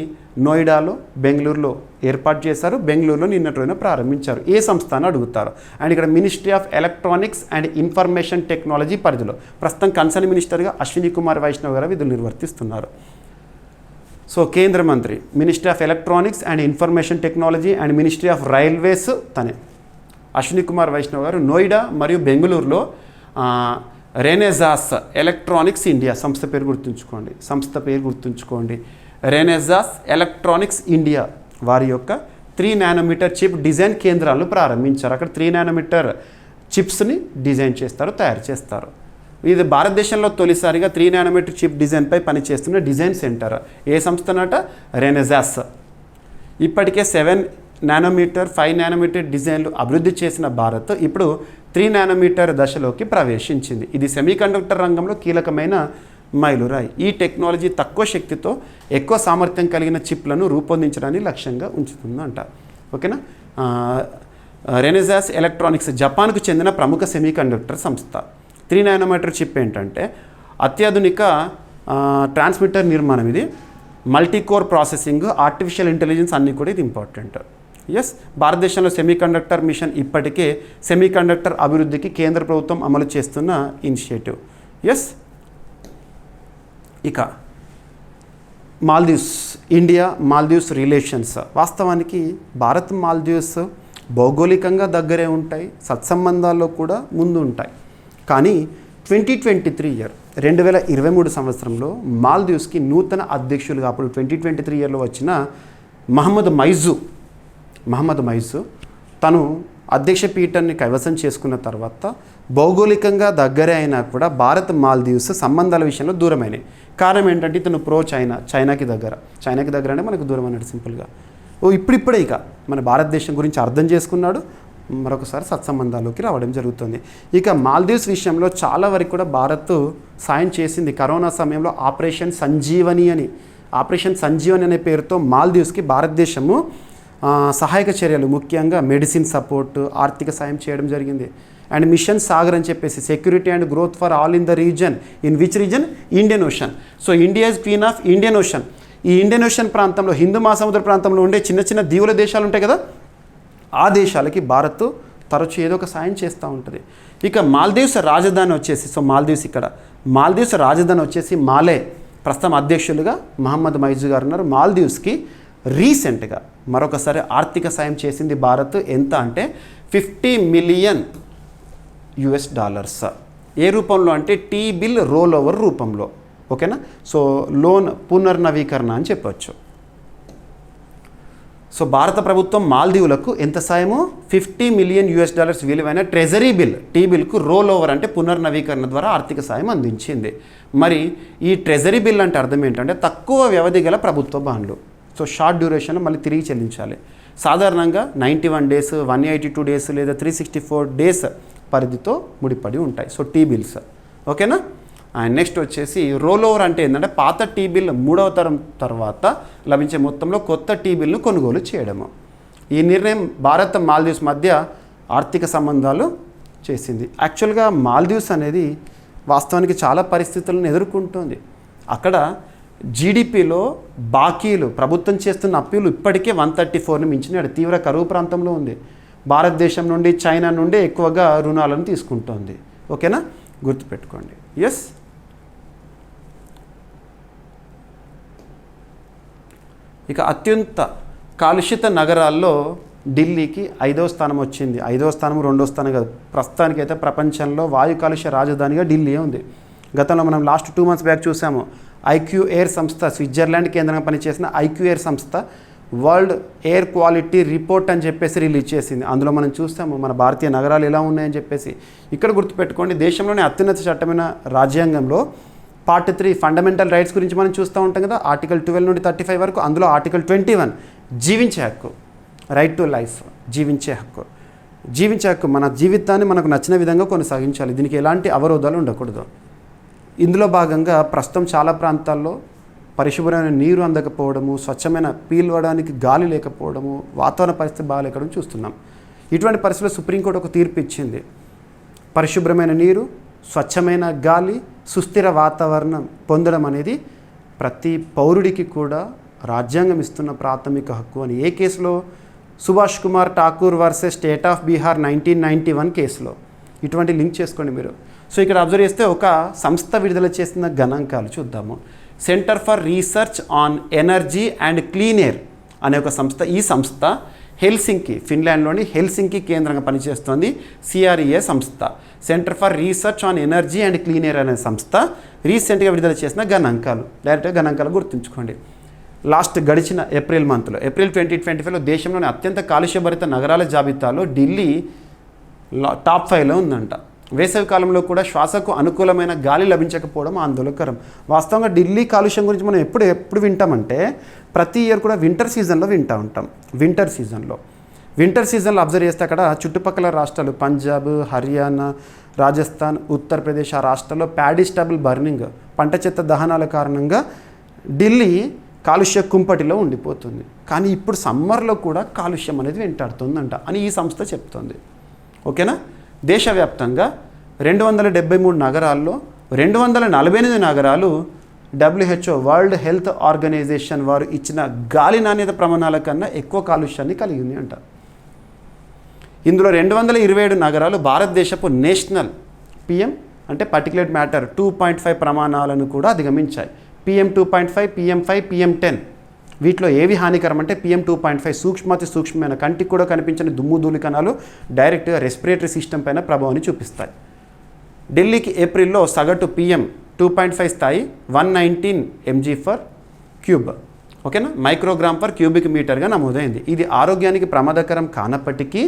నోయిడాలో, బెంగళూరులో ఏర్పాటు చేశారు. బెంగళూరులో నిన్నటి రోజున ప్రారంభించారు. ఏ సంస్థ అని అడుగుతారు. అండ్ ఇక్కడ ministry of electronics and information technology పరిధిలో ప్రస్తుతం కన్సర్న్ మినిస్టర్గా అశ్విని కుమార్ వైష్ణవ్ గారు విధులు నిర్వర్తిస్తున్నారు. సో కేంద్ర మంత్రి, ministry of electronics and information technology and ministry of railways తనే. అశ్విని కుమార్ వైష్ణవ్ గారు నోయిడా మరియు బెంగళూరులో రెనెజాస్ ఎలక్ట్రానిక్స్ ఇండియా సంస్థ పేరు గుర్తుంచుకోండి. రెనెజాస్ ఎలక్ట్రానిక్స్ ఇండియా వారి యొక్క 3 నానోమీటర్ చిప్ డిజైన్ కేంద్రాలను ప్రారంభించారు. అక్కడ 3 నానోమీటర్ చిప్స్ని డిజైన్ చేస్తారు, తయారు చేస్తారు. ఇది భారతదేశంలో తొలిసారిగా 3 నానోమీటర్ చిప్ డిజైన్పై పనిచేస్తున్న డిజైన్ సెంటర్. ఏ సంస్థనట? రెనెజాస్. ఇప్పటికే 7 నానోమీటర్ 5 నానోమీటర్ డిజైన్లు అభివృద్ధి చేసిన భారత్ ఇప్పుడు 3 నానోమీటర్ దశలోకి ప్రవేశించింది. ఇది సెమీకండక్టర్ రంగంలో కీలకమైన మైలురాయి. ఈ టెక్నాలజీ తక్కువ శక్తితో ఎక్కువ సామర్థ్యం కలిగిన చిప్లను రూపొందించడాన్ని లక్ష్యంగా ఉంచుతుందంట. ఓకేనా. రెనెజాస్ ఎలక్ట్రానిక్స్ జపాన్కు చెందిన ప్రముఖ సెమీకండక్టర్ సంస్థ. 3 నానోమీటర్ చిప్ ఏంటంటే అత్యాధునిక ట్రాన్స్మిటర్ నిర్మాణం, ఇది మల్టీకోర్ ప్రాసెసింగ్, ఆర్టిఫిషియల్ ఇంటెలిజెన్స్ అన్నీ కూడా ఇది ఇంపార్టెంట్. ఎస్. భారతదేశంలో సెమీకండక్టర్ మిషన్ ఇప్పటికే సెమీకండక్టర్ అభివృద్ధికి కేంద్ర ప్రభుత్వం అమలు చేస్తున్న ఇనిషియేటివ్. ఎస్. ఇక మాల్దీవ్స్ రిలేషన్స్. వాస్తవానికి భారత్ మాల్దీవ్స్ భౌగోళికంగా దగ్గరే ఉంటాయి, సత్సంబంధాల్లో కూడా ముందు ఉంటాయి. కానీ 2023 సంవత్సరంలో మాల్దీవ్స్కి నూతన అధ్యక్షులుగా అప్పుడు 2023 ఇయర్లో వచ్చిన మహమ్మద్ మైజు తను అధ్యక్ష పీఠాన్ని కైవసం చేసుకున్న తర్వాత భౌగోళికంగా దగ్గరే అయినా కూడా భారత్ మాల్దీవ్స్ సంబంధాల విషయంలో దూరమైనాయి. కారణం ఏంటంటే ఇతను చైనాకి దగ్గర అంటే మనకు దూరం అన్నట్టు సింపుల్గా. ఇప్పుడిప్పుడే ఇక మన భారతదేశం గురించి అర్థం చేసుకున్నాడు, మరొకసారి సత్సంబంధాల్లోకి రావడం జరుగుతుంది. ఇక మాల్దీవ్స్ విషయంలో చాలా వరకు కూడా భారత్ సాయం చేసింది. కరోనా సమయంలో ఆపరేషన్ సంజీవని అనే పేరుతో మాల్దీవ్స్కి భారతదేశము సహాయక చర్యలు, ముఖ్యంగా మెడిసిన్ సపోర్ట్, ఆర్థిక సాయం చేయడం జరిగింది. అండ్ మిషన్ సాగర్ అని చెప్పేసి security and growth for all in the reason. In which reason? Indian ocean. So India is queen of Indian ocean. ఈ ఇండియన్ ఓషన్ ప్రాంతంలో, హిందూ మహాసముద్ర ప్రాంతంలో ఉండే చిన్న చిన్న దీవుల దేశాలు ఉంటాయి కదా, ఆ దేశాలకి భారత్ తరచూ ఏదో ఒక సాయం చేస్తూ ఉంటుంది. ఇక మాల్దీవ్స్ రాజధాని వచ్చేసి మాలే. ప్రస్తుతం అధ్యక్షులుగా మహమ్మద్ మైజు గారు ఉన్నారు. మాల్దీవ్స్కి రీసెంట్గా మరొకసారి ఆర్థిక సాయం చేసింది భారత్. ఎంత అంటే $50 మిలియన్. ఏ రూపంలో అంటే T-బిల్ రోల్ ఓవర్ రూపంలో. ఓకేనా. సో లోన్ పునర్నవీకరణ అని చెప్పవచ్చు. సో భారత ప్రభుత్వం మాల్దీవులకు ఎంత సాయమో $50 మిలియన్ విలువైన ట్రెజరీ బిల్, T-బిల్కు రోల్ ఓవర్ అంటే పునర్నవీకరణ ద్వారా ఆర్థిక సాయం అందించింది. మరి ఈ ట్రెజరీ బిల్ అంటే అర్థం ఏంటంటే తక్కువ వ్యవధి గల ప్రభుత్వ బాండ్లు. సో షార్ట్ డ్యూరేషన్లో మళ్ళీ తిరిగి చెల్లించాలి. సాధారణంగా 91 డేస్, 182 డేస్ లేదా 364 డేస్ పరిధితో ముడిపడి ఉంటాయి. సో T-బిల్స్. ఓకేనా. అండ్ నెక్స్ట్ వచ్చేసి రోల్ ఓవర్ అంటే ఏంటంటే పాత T-బిల్ 3వ తరం తర్వాత లభించే మొత్తంలో కొత్త T-బిల్ను కొనుగోలు చేయడము. ఈ నిర్ణయం భారత్ మాల్దీవ్స్ మధ్య ఆర్థిక సంబంధాలు చేసింది. యాక్చువల్గా మాల్దీవ్స్ అనేది వాస్తవానికి చాలా పరిస్థితులను ఎదుర్కొంటుంది. అక్కడ జీడిపిలో బాకీలు, ప్రభుత్వం చేస్తున్న అప్పులు ఇప్పటికే 134ని మించినాడు. తీవ్ర కరువు ప్రాంతంలో ఉంది. భారతదేశం నుండి, చైనా నుండి ఎక్కువగా రుణాలను తీసుకుంటోంది. ఓకేనా, గుర్తుపెట్టుకోండి. ఎస్. ఇక అత్యంత కాలుష్యత నగరాల్లో ఢిల్లీకి 5వ స్థానం వచ్చింది. 5వ స్థానం 2వ స్థానం కాదు, ప్రస్తుతానికైతే ప్రపంచంలో వాయు కాలుష్య రాజధానిగా ఢిల్లీ ఉంది. గతంలో మనం లాస్ట్ 2 మంత్స్ బ్యాక్ చూసాము. IQ Air సంస్థ, స్విట్జర్లాండ్ కేంద్రంగా పనిచేసిన IQ Air సంస్థ వరల్డ్ ఎయిర్ క్వాలిటీ రిపోర్ట్ అని చెప్పేసి రిలీజ్ చేసింది. అందులో మనం చూస్తాము మన భారతీయ నగరాలు ఎలా ఉన్నాయని చెప్పేసి. ఇక్కడ గుర్తుపెట్టుకోండి, దేశంలోనే అత్యున్నత చట్టమైన రాజ్యాంగంలో పార్ట్ 3 ఫండమెంటల్ రైట్స్ గురించి మనం చూస్తూ ఉంటాం కదా, ఆర్టికల్ 12 నుండి 35 వరకు. అందులో ఆర్టికల్ 21 జీవించే హక్కు, రైట్ టు లైఫ్, జీవించే హక్కు. జీవించే హక్కు, మన జీవితాన్ని మనకు నచ్చిన విధంగా కొనసాగించాలి, దీనికి ఎలాంటి అవరోధాలు ఉండకూడదు. ఇందులో భాగంగా ప్రస్తుతం చాలా ప్రాంతాల్లో పరిశుభ్రమైన నీరు అందకపోవడము, స్వచ్ఛమైన పీల్వడానికి గాలి లేకపోవడము, వాతావరణ పరిస్థితి బాగాలేకపోవడం చూస్తున్నాం. ఇటువంటి పరిస్థితుల్లో సుప్రీంకోర్టు ఒక తీర్పు ఇచ్చింది. పరిశుభ్రమైన నీరు, స్వచ్ఛమైన గాలి, సుస్థిర వాతావరణం పొందడం అనేది ప్రతి పౌరుడికి కూడా రాజ్యాంగం ఇస్తున్న ప్రాథమిక హక్కు అని. ఏ కేసులో? Subhash Kumar Thakur versus state of Bihar 1991 కేసులో. ఇటువంటి లింక్ చేసుకోండి మీరు. సో ఇక్కడ అబ్జర్వ్ చేస్తే ఒక సంస్థ విడుదల చేసిన గణాంకాలు చూద్దాము. Centre for research on energy and clean air అనే ఒక సంస్థ. ఈ సంస్థ హెల్సింకి, ఫిన్లాండ్లోని హెల్సింకి కేంద్రంగా పనిచేస్తుంది. CREA సంస్థ, centre for research on energy and clean air అనే సంస్థ రీసెంట్గా విడుదల చేసిన గణాంకాలు. డైరెక్ట్గా గణాంకాలు గుర్తుంచుకోండి. లాస్ట్ గడిచిన ఏప్రిల్ మంత్లో, ఏప్రిల్ 2025లో దేశంలోని అత్యంత కాలుష్యభరిత నగరాల జాబితాలో ఢిల్లీ టాప్ 5లో ఉందంట. వేసవి కాలంలో కూడా శ్వాసకు అనుకూలమైన గాలి లభించకపోవడం ఆందోళనకరం. వాస్తవంగా ఢిల్లీ కాలుష్యం గురించి మనం ఎప్పుడు వింటామంటే ప్రతి ఇయర్ కూడా వింటర్ సీజన్లో వింటూ ఉంటాం. వింటర్ సీజన్లో అబ్జర్వ్ చేస్తే అక్కడ చుట్టుపక్కల రాష్ట్రాలు పంజాబ్, హర్యానా, రాజస్థాన్, ఉత్తరప్రదేశ్ ఆ రాష్ట్రాల్లో ప్యాడీ స్టబుల్ బర్నింగ్, పంట చెత్త దహనాల కారణంగా ఢిల్లీ కాలుష్య కుంపటిలో ఉండిపోతుంది. కానీ ఇప్పుడు సమ్మర్లో కూడా కాలుష్యం అనేది వెంటాడుతుందంట అని ఈ సంస్థ చెప్తోంది. ఓకేనా? దేశవ్యాప్తంగా 273 నగరాల్లో 248 నగరాలు WHO వరల్డ్ హెల్త్ ఆర్గనైజేషన్ వారు ఇచ్చిన గాలి నాణ్యత ప్రమాణాల కన్నా ఎక్కువ కాలుష్యాన్ని కలిగి ఉంది అంట. ఇందులో 227 నగరాలు భారతదేశపు నేషనల్ PM అంటే పర్టిక్యులేట్ మ్యాటర్ 2.5 ప్రమాణాలను కూడా అధిగమించాయి. PM 2.5, PM5, PM10 వీటిలో ఏవి హానికరం అంటే PM2.5 సూక్ష్మాతి సూక్ష్మమైన కంటికి కూడా కనిపించని దుమ్ము ధూళి కణాలు డైరెక్ట్గా రెస్పిరేటరీ సిస్టమ్ పైన ప్రభావాన్ని చూపిస్తాయి. ఢిల్లీకి ఏప్రిల్లో సగటు PM2.5 స్థాయి 119 mg/క్యూబ్, ఓకేనా, మైక్రోగ్రామ్ పర్ క్యూబిక్ మీటర్గా నమోదైంది. ఇది ఆరోగ్యానికి ప్రమాదకరం కానప్పటికీ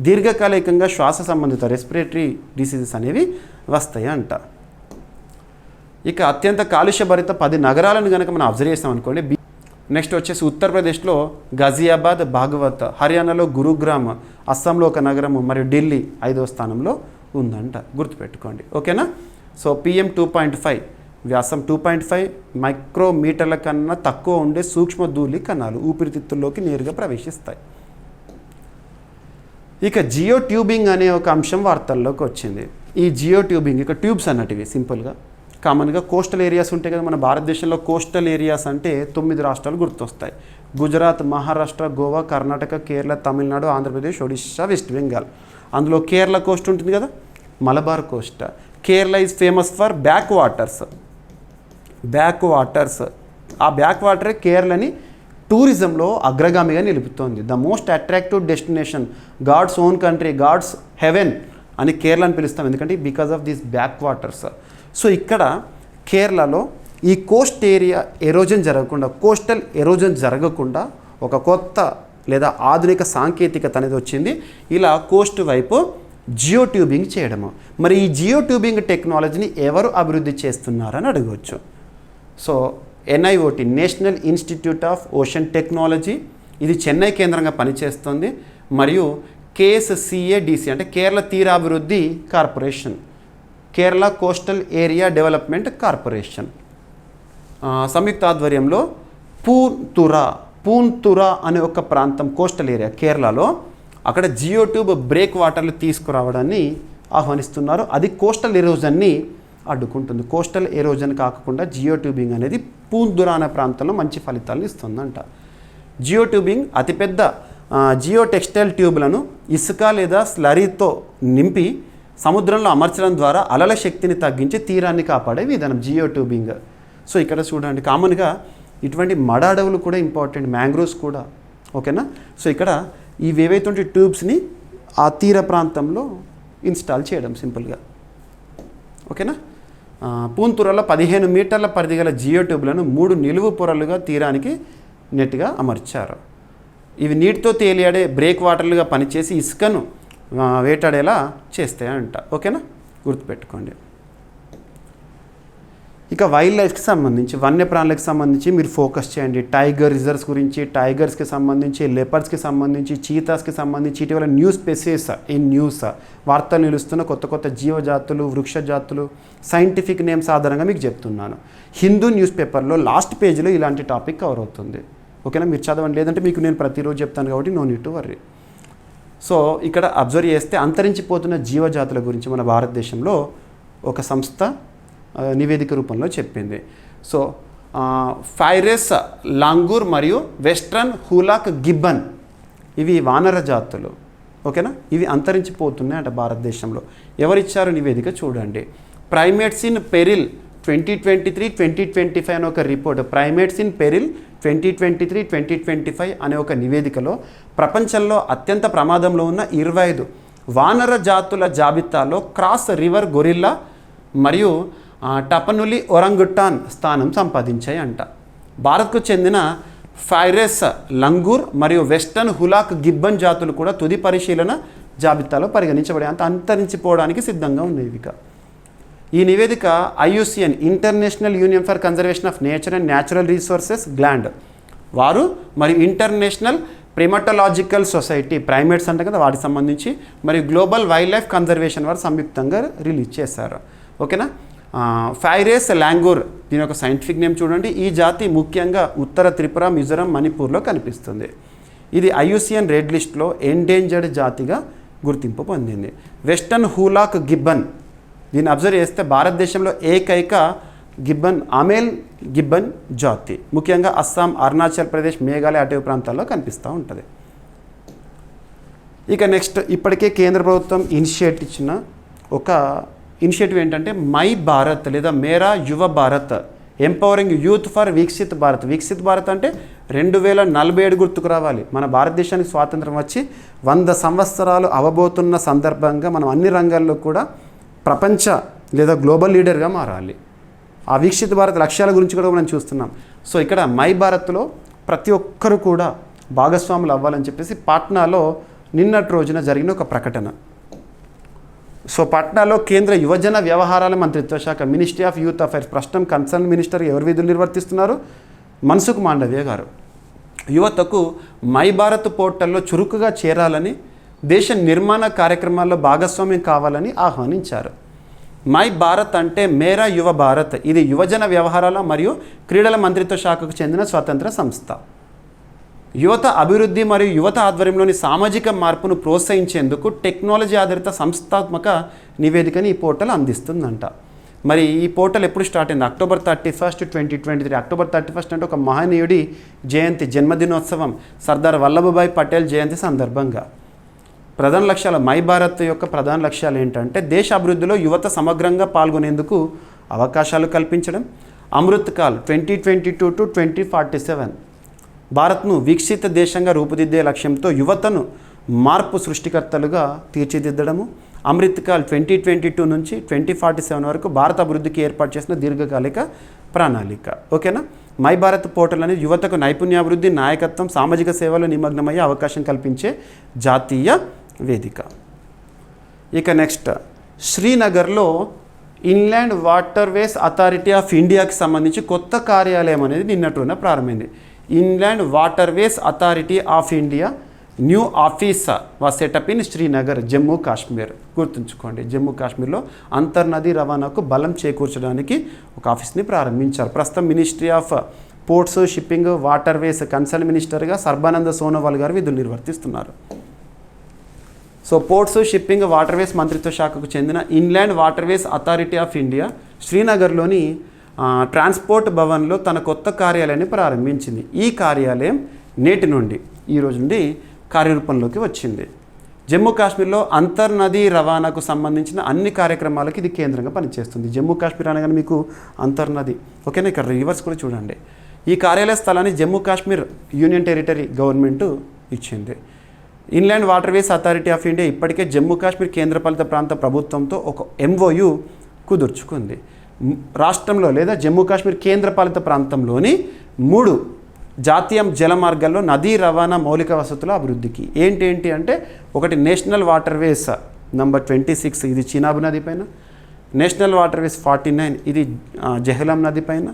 దీర్ఘకాలికంగా శ్వాస సంబంధిత రెస్పిరేటరీ డిసీజెస్ అనేవి వస్తాయి అంట. ఇక అత్యంత కాలుష్యభరిత 10 నగరాలను కనుక మనం అబ్జర్వ్ చేస్తాం అనుకోండి. నెక్స్ట్ వచ్చేసి ఉత్తరప్రదేశ్లో గజియాబాద్, భాగవత్, హర్యానాలో గురుగ్రామ్, అస్సాంలో ఒక నగరము మరియు ఢిల్లీ 5వ స్థానంలో ఉందంట. గుర్తుపెట్టుకోండి. ఓకేనా? సో PM2.5 వ్యాసం 2.5 మైక్రోమీటర్ల కన్నా తక్కువ ఉండే సూక్ష్మ ధూళి కణాలు ఊపిరితిత్తుల్లోకి నేరుగా ప్రవేశిస్తాయి. ఇక జియో ట్యూబింగ్ అనే ఒక అంశం వార్తల్లోకి వచ్చింది. ఈ జియో ట్యూబింగ్ ఇక ట్యూబ్స్ అన్నటివి సింపుల్గా కామన్గా కోస్టల్ ఏరియాస్ ఉంటాయి కదా మన భారతదేశంలో. కోస్టల్ ఏరియాస్ అంటే 9 రాష్ట్రాలు గుర్తొస్తాయి. గుజరాత్, మహారాష్ట్ర, గోవా, కర్ణాటక, కేరళ, తమిళనాడు, ఆంధ్రప్రదేశ్, ఒడిశా, వెస్ట్ బెంగాల్. అందులో కేరళ కోస్ట్ ఉంటుంది కదా, Malabar coast. Kerala is famous for backwaters. ఆ బ్యాక్ వాటరే కేరళని టూరిజంలో అగ్రగామిగా నిలుపుతోంది. The most attractive destination, God's own country, God's heaven అని కేరళని పిలుస్తాం. ఎందుకంటే because of these backwaters. So ఇక్కడ కేరళలో ఈ కోస్ట్ ఏరియా ఎరోజన్ జరగకుండా, కోస్టల్ ఎరోజన్ జరగకుండా ఒక కొత్త లేదా ఆధునిక సాంకేతికత అనేది వచ్చింది. ఇలా కోస్ట్ వైపు జియో ట్యూబింగ్ చేయడము. మరి ఈ జియో ట్యూబింగ్ టెక్నాలజీని ఎవరు అభివృద్ధి చేస్తున్నారని అడగవచ్చు. So NIOT, national institute of ocean technology, ఇది చెన్నై కేంద్రంగా పనిచేస్తుంది. మరియు KSCADC అంటే కేరళ తీరాభివృద్ధి corporation, Kerala coastal area development corporation సంయుక్త ఆధ్వర్యంలో పూన్తురా అనే ఒక ప్రాంతం కోస్టల్ ఏరియా కేరళలో, అక్కడ జియో ట్యూబ్ బ్రేక్ వాటర్లు తీసుకురావడాన్ని ఆహ్వానిస్తున్నారు. అది కోస్టల్ ఎరోజన్ని అడ్డుకుంటుంది. కోస్టల్ ఎరోజన్ కాకుండా జియో ట్యూబింగ్ అనేది పూన్తురా అనే ప్రాంతంలో మంచి ఫలితాలను ఇస్తుందంట. జియో ట్యూబింగ్ అతిపెద్ద జియో టెక్స్టైల్ ట్యూబ్లను ఇసుక లేదా స్లరీతో నింపి సముద్రంలో అమర్చడం ద్వారా అలల శక్తిని తగ్గించి తీరాన్ని కాపాడే విధానం జియో ట్యూబింగ్. సో ఇక్కడ చూడండి, కామన్గా ఇటువంటి మడ అడవులు కూడా ఇంపార్టెంట్, మ్యాంగ్రోవ్స్ కూడా. ఓకేనా? సో ఇక్కడ ఇవేవైతే ట్యూబ్స్ని ఆ తీర ప్రాంతంలో ఇన్స్టాల్ చేయడం సింపుల్గా. ఓకేనా? పూన్తురాలో 15 మీటర్ల పరిధి గల జియో ట్యూబ్లను 3 నిలువు పొరలుగా తీరానికి నెట్గా అమర్చారు. ఇవి నీటితో తేలియాడే బ్రేక్ వాటర్లుగా పనిచేసి ఇసుకను వేటాడేలా చేస్తాయంట. ఓకేనా, గుర్తుపెట్టుకోండి. ఇక వైల్డ్ లైఫ్కి సంబంధించి, వన్యప్రాణులకు సంబంధించి మీరు ఫోకస్ చేయండి. టైగర్ రిజర్వ్స్ గురించి, టైగర్స్కి సంబంధించి, లెపర్డ్స్కి సంబంధించి, చీతాస్కి సంబంధించి ఇటీవల న్యూస్ స్పెసెస్ ఇన్ న్యూస్ వార్తలు నిలుస్తున్న కొత్త కొత్త జీవజాతులు, వృక్ష జాతులు, సైంటిఫిక్ నేమ్స్ ఆధారంగా మీకు చెప్తున్నాను. హిందూ న్యూస్ పేపర్లో లాస్ట్ పేజీలో ఇలాంటి టాపిక్ కవర్ అవుతుంది. ఓకేనా, మీరు చదవండి. లేదంటే మీకు నేను ప్రతిరోజు చెప్తాను కాబట్టి no need to worry. So ఇక్కడ అబ్జర్వ్ చేస్తే అంతరించిపోతున్న జీవజాతుల గురించి మన భారతదేశంలో ఒక సంస్థ నివేదిక రూపంలో చెప్పింది. సో ఫైరెస్ లాంగూర్ మరియు వెస్ట్రన్ హూలాక్ గిబ్బన్ ఇవి వానర జాతులు. ఓకేనా, ఇవి అంతరించిపోతున్నాయి భారతదేశంలో. ఎవరిచ్చారు నివేదిక చూడండి. ప్రైమేట్స్ ఇన్ పెరిల్ 2023-2025 అనే ఒక రిపోర్ట్, ప్రైమేట్స్ ఇన్ పెరిల్ 2023-2025 అనే ఒక నివేదికలో ప్రపంచంలో అత్యంత ప్రమాదంలో ఉన్న 25 వానర జాతుల జాబితాలో క్రాస్ రివర్ గొరిల్లా మరియు టపనులి ఒరంగుటాన్ స్థానం సంపాదించాయి అంట. భారత్కు చెందిన ఫైరెస్ లంగూర్ మరియు వెస్టర్న్ హులాక్ గిబ్బన్ జాతులు కూడా తుది పరిశీలన జాబితాలో పరిగణించబడే అంత అంతరించిపోవడానికి సిద్ధంగా ఉన్నాయి. ఇక ఈ నివేదిక IUCN international union for conservation of nature and natural resources gland వారు మరియు ఇంటర్నేషనల్ ప్రిమటలాజికల్ సొసైటీ, ప్రైమేట్స్ అంటే కదా వాటికి సంబంధించి, మరియు గ్లోబల్ వైల్డ్ లైఫ్ కన్జర్వేషన్ వారు సంయుక్తంగా రిలీజ్ చేశారు. ఓకేనా, ఫైరెస్ లాంగూర్ దీని ఒక సైంటిఫిక్ నేమ్ చూడండి. ఈ జాతి ముఖ్యంగా ఉత్తర త్రిపుర, మిజోరం, మణిపూర్లో కనిపిస్తుంది. ఇది IUCN రెడ్ లిస్ట్లో ఎండేంజర్డ్ జాతిగా గుర్తింపు పొందింది. వెస్టర్న్ హూలాక్ గిబ్బన్ దీన్ని అబ్జర్వ్ చేస్తే భారతదేశంలో ఏకైక గిబ్బన్ అమేల్ గిబ్బన్ జాతి, ముఖ్యంగా అస్సాం, అరుణాచల్ ప్రదేశ్, మేఘాలయ అటవీ ప్రాంతాల్లో కనిపిస్తూ ఉంటుంది. ఇక నెక్స్ట్, ఇప్పటికే కేంద్ర ప్రభుత్వం ఇచ్చిన ఒక ఇనిషియేటివ్ ఏంటంటే మై భారత్ లేదా మేరా యువ Bharat, empowering youth for Viksit Bharat. Viksit Bharat అంటే 2047 గుర్తుకు రావాలి. మన భారతదేశానికి స్వాతంత్రం వచ్చి 100 సంవత్సరాలు అవబోతున్న సందర్భంగా మనం అన్ని రంగాల్లో కూడా ప్రపంచ లేదా గ్లోబల్ లీడర్గా మారాలి. ఆ వికసిత భారత్ లక్ష్యాల గురించి కూడా మనం చూస్తున్నాం. సో ఇక్కడ మై భారత్లో ప్రతి ఒక్కరు కూడా భాగస్వాములు అవ్వాలని చెప్పేసి పాట్నాలో నిన్నటి రోజున జరిగిన ఒక ప్రకటన. సో పాట్నాలో కేంద్ర యువజన వ్యవహారాల మంత్రిత్వ శాఖ, మినిస్ట్రీ ఆఫ్ యూత్ అఫైర్స్, ప్రస్తుతం కన్సర్న్ మినిస్టర్ ఎవరు విధులు నిర్వర్తిస్తున్నారు? మన్సుఖ్ మాండవ్య గారు. యువతకు మై భారత్ పోర్టల్లో చురుకుగా చేరాలని, దేశ నిర్మాణ కార్యక్రమాల్లో భాగస్వామ్యం కావాలని ఆహ్వానించారు. మై భారత్ అంటే మేరా యువ భారత్. ఇది యువజన వ్యవహారాల మరియు క్రీడల మంత్రిత్వ శాఖకు చెందిన స్వతంత్ర సంస్థ. యువత అభివృద్ధి మరియు యువత ఆధ్వర్యంలోని సామాజిక మార్పును ప్రోత్సహించేందుకు టెక్నాలజీ ఆధారిత సంస్థాత్మక నివేదికని ఈ పోర్టల్ అందిస్తుందంట. మరి ఈ పోర్టల్ ఎప్పుడు స్టార్ట్ అయింది? October 31, 2023. October 31 అంటే ఒక మహనీయుడి జయంతి, జన్మదినోత్సవం, సర్దార్ వల్లభభాయ్ పటేల్ జయంతి సందర్భంగా. ప్రధాన లక్ష్యాలు, మై భారత్ యొక్క ప్రధాన లక్ష్యాలు ఏంటంటే దేశ అభివృద్ధిలో యువత సమగ్రంగా పాల్గొనేందుకు అవకాశాలు కల్పించడం, అమృత్ కాల్ 2022 to 2047 భారత్ను వికసిత దేశంగా రూపుదిద్దే లక్ష్యంతో యువతను మార్పు సృష్టికర్తలుగా తీర్చిదిద్దడము, అమృత్ కాల్ 2022 నుంచి 2047 వరకు భారత అభివృద్ధికి ఏర్పాటు చేసిన దీర్ఘకాలిక ప్రణాళిక. ఓకేనా, మై భారత్ పోర్టల్ అనేది యువతకు నైపుణ్యాభివృద్ధి, నాయకత్వం, సామాజిక సేవలు నిమగ్నమయ్యే అవకాశం కల్పించే జాతీయ వేదిక. ఇక నెక్స్ట్, శ్రీనగర్లో ఇన్లాండ్ వాటర్వేస్ అథారిటీ ఆఫ్ ఇండియాకి సంబంధించి కొత్త కార్యాలయం అనేది నిన్నటిన ప్రారంభమైంది. Inland waterways authority of India new office was set up in Srinagar, Jammu Kashmir. గుర్తుంచుకోండి, జమ్మూ కాశ్మీర్లో అంతర్నదీ రవాణాకు బలం చేకూర్చడానికి ఒక ఆఫీస్ని ప్రారంభించారు. ప్రస్తుతం ministry of ports, shipping, waterways concern మినిస్టర్గా సర్బానంద సోనోవాల్ గారు విధులు నిర్వర్తిస్తున్నారు. సో పోర్ట్స్, షిప్పింగ్, వాటర్వేస్ మంత్రిత్వ శాఖకు చెందిన inland waterways authority of India శ్రీనగర్లోని ట్రాన్స్పోర్ట్ భవన్లో తన కొత్త కార్యాలయాన్ని ప్రారంభించింది. ఈ కార్యాలయం నేటి నుండి, ఈ రోజు నుండి కార్యరూపంలోకి వచ్చింది. జమ్మూ కాశ్మీర్లో అంతర్నదీ రవాణాకు సంబంధించిన అన్ని కార్యక్రమాలకు ఇది కేంద్రంగా పనిచేస్తుంది. జమ్మూ కాశ్మీర్ అనగానే మీకు అంతర్నది. ఓకేనా, ఇక్కడ రివర్స్ కూడా చూడండి. ఈ కార్యాలయ స్థలాన్ని Jammu Kashmir union territory government ఇచ్చింది. Inland waterways authority of India ఇప్పటికే జమ్మూ కాశ్మీర్ కేంద్రపాలిత ప్రాంత ప్రభుత్వంతో ఒక MOU కుదుర్చుకుంది. రాష్ట్రంలో లేదా జమ్మూ కాశ్మీర్ కేంద్రపాలిత ప్రాంతంలోని 3 జాతీయ జల మార్గాల్లో నదీ రవాణా మౌలిక వసతుల అభివృద్ధికి ఏంటి అంటే ఒకటి నేషనల్ వాటర్వేస్ నంబర్ 26 ఇది చినాబ్ నది పైన, నేషనల్ వాటర్వేస్ 49 ఇది జెహ్లం నది పైన,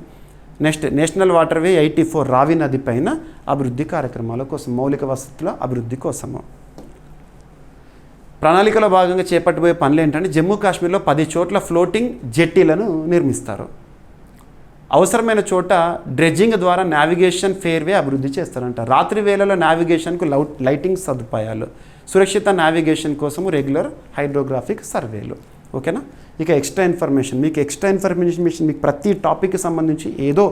నెక్స్ట్ నేషనల్ వాటర్వే 84 రావి నది పైన అభివృద్ధి కార్యక్రమాల కోసం మౌలిక వసతుల అభివృద్ధి కోసము. ప్రణాళికలో భాగంగా చేపట్టబోయే పనులు ఏంటంటే జమ్మూ కాశ్మీర్లో 10 చోట్ల ఫ్లోటింగ్ జెట్టీలను నిర్మిస్తారు. అవసరమైన చోట డ్రెడ్జింగ్ ద్వారా నావిగేషన్ ఫేర్వే అభివృద్ధి చేస్తారంట. రాత్రి వేళలో నావిగేషన్కు లైటింగ్ సదుపాయాలు, సురక్షిత నావిగేషన్ కోసము రెగ్యులర్ హైడ్రోగ్రాఫిక్ సర్వేలు. ఓకేనా. ఇక ఎక్స్ట్రా ఇన్ఫర్మేషన్, మీకు ఎక్స్ట్రా ఇన్ఫర్మేషన్ మీకు ప్రతి టాపిక్కి సంబంధించి ఏదో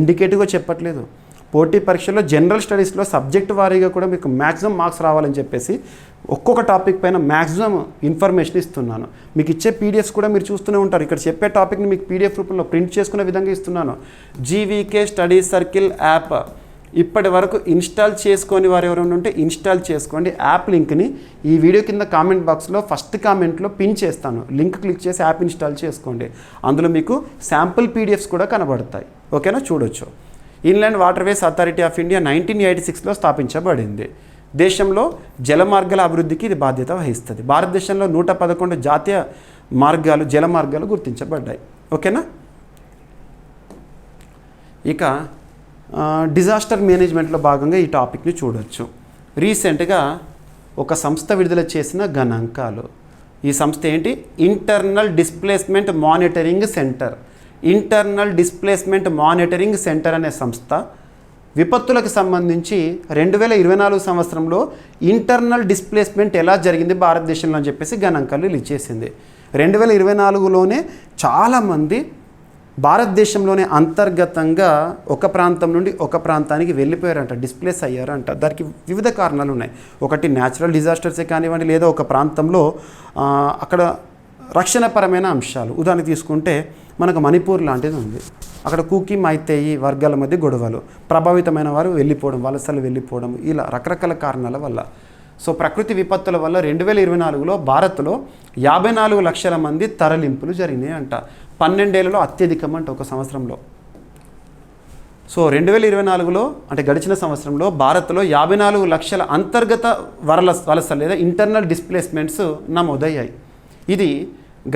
ఇండికేటివ్గా చెప్పట్లేదు. పోటీ పరీక్షల్లో జనరల్ స్టడీస్లో సబ్జెక్ట్ వారీగా కూడా మీకు మ్యాక్సిమం మార్క్స్ రావాలని చెప్పేసి ఒక్కొక్క టాపిక్ పైన మ్యాక్సిమం ఇన్ఫర్మేషన్ ఇస్తున్నాను. మీకు ఇచ్చే పీడిఎఫ్స్ కూడా మీరు చూస్తూనే ఉంటారు. ఇక్కడ చెప్పే టాపిక్ని మీకు పీడిఎఫ్ రూపంలో ప్రింట్ చేసుకునే విధంగా ఇస్తున్నాను. జీవీకే స్టడీ సర్కిల్ యాప్ ఇప్పటి వరకు ఇన్స్టాల్ చేసుకొని వారు ఎవరైనా ఉంటే ఇన్స్టాల్ చేసుకోండి. యాప్ లింక్ని ఈ వీడియో కింద కామెంట్ బాక్స్లో ఫస్ట్ కామెంట్లో పిన్ చేస్తాను. లింక్ క్లిక్ చేసి యాప్ ఇన్స్టాల్ చేసుకోండి. అందులో మీకు శాంపుల్ పీడిఎఫ్స్ కూడా కనబడతాయి. ఓకేనా, చూడొచ్చు. Inland waterways authority of India 1986లో స్థాపించబడింది. దేశంలో జల మార్గాల అభివృద్ధికి ఇది బాధ్యత వహిస్తుంది. భారతదేశంలో 111 జాతీయ మార్గాలు జల మార్గాలు గుర్తించబడ్డాయి. ఓకేనా. ఇక డిజాస్టర్ మేనేజ్మెంట్లో భాగంగా ఈ టాపిక్ని చూడొచ్చు. రీసెంట్గా ఒక సంస్థ విడుదల చేసిన గణాంకాలు. ఈ సంస్థ ఏంటి? Internal displacement monitoring centre. Internal displacement monitoring centre అనే సంస్థ విపత్తులకు సంబంధించి 2024 సంవత్సరంలో ఇంటర్నల్ డిస్ప్లేస్మెంట్ ఎలా జరిగింది భారతదేశంలో అని చెప్పేసి గణాంకాలు రిలీజ్ చేసింది. 2024లోనే చాలామంది భారతదేశంలోనే అంతర్గతంగా ఒక ప్రాంతం నుండి ఒక ప్రాంతానికి వెళ్ళిపోయారంట, డిస్ప్లేస్ అయ్యారంట. దానికి వివిధ కారణాలు ఉన్నాయి. ఒకటి న్యాచురల్ డిజాస్టర్సే కానివ్వండి, లేదా ఒక ప్రాంతంలో అక్కడ రక్షణపరమైన అంశాలు. ఉదాహరణ తీసుకుంటే మనకు మణిపూర్ లాంటిది ఉంది. అక్కడ కూకీ మైతేయి వర్గాల మధ్య గొడవలు, ప్రభావితమైన వారు వెళ్ళిపోవడం, వలసలు వెళ్ళిపోవడం, ఇలా రకరకాల కారణాల వల్ల. సో ప్రకృతి విపత్తుల వల్ల 2024లో భారత్లో 54 లక్షల మంది తరలింపులు జరిగినాయి అంట. 12 ఏళ్లలో అత్యధికం అంట ఒక సంవత్సరంలో. సో 2024లో అంటే గడిచిన సంవత్సరంలో భారత్లో 54 లక్షల అంతర్గత వలస లేదా ఇంటర్నల్ డిస్ప్లేస్మెంట్స్ నమోదయ్యాయి. ఇది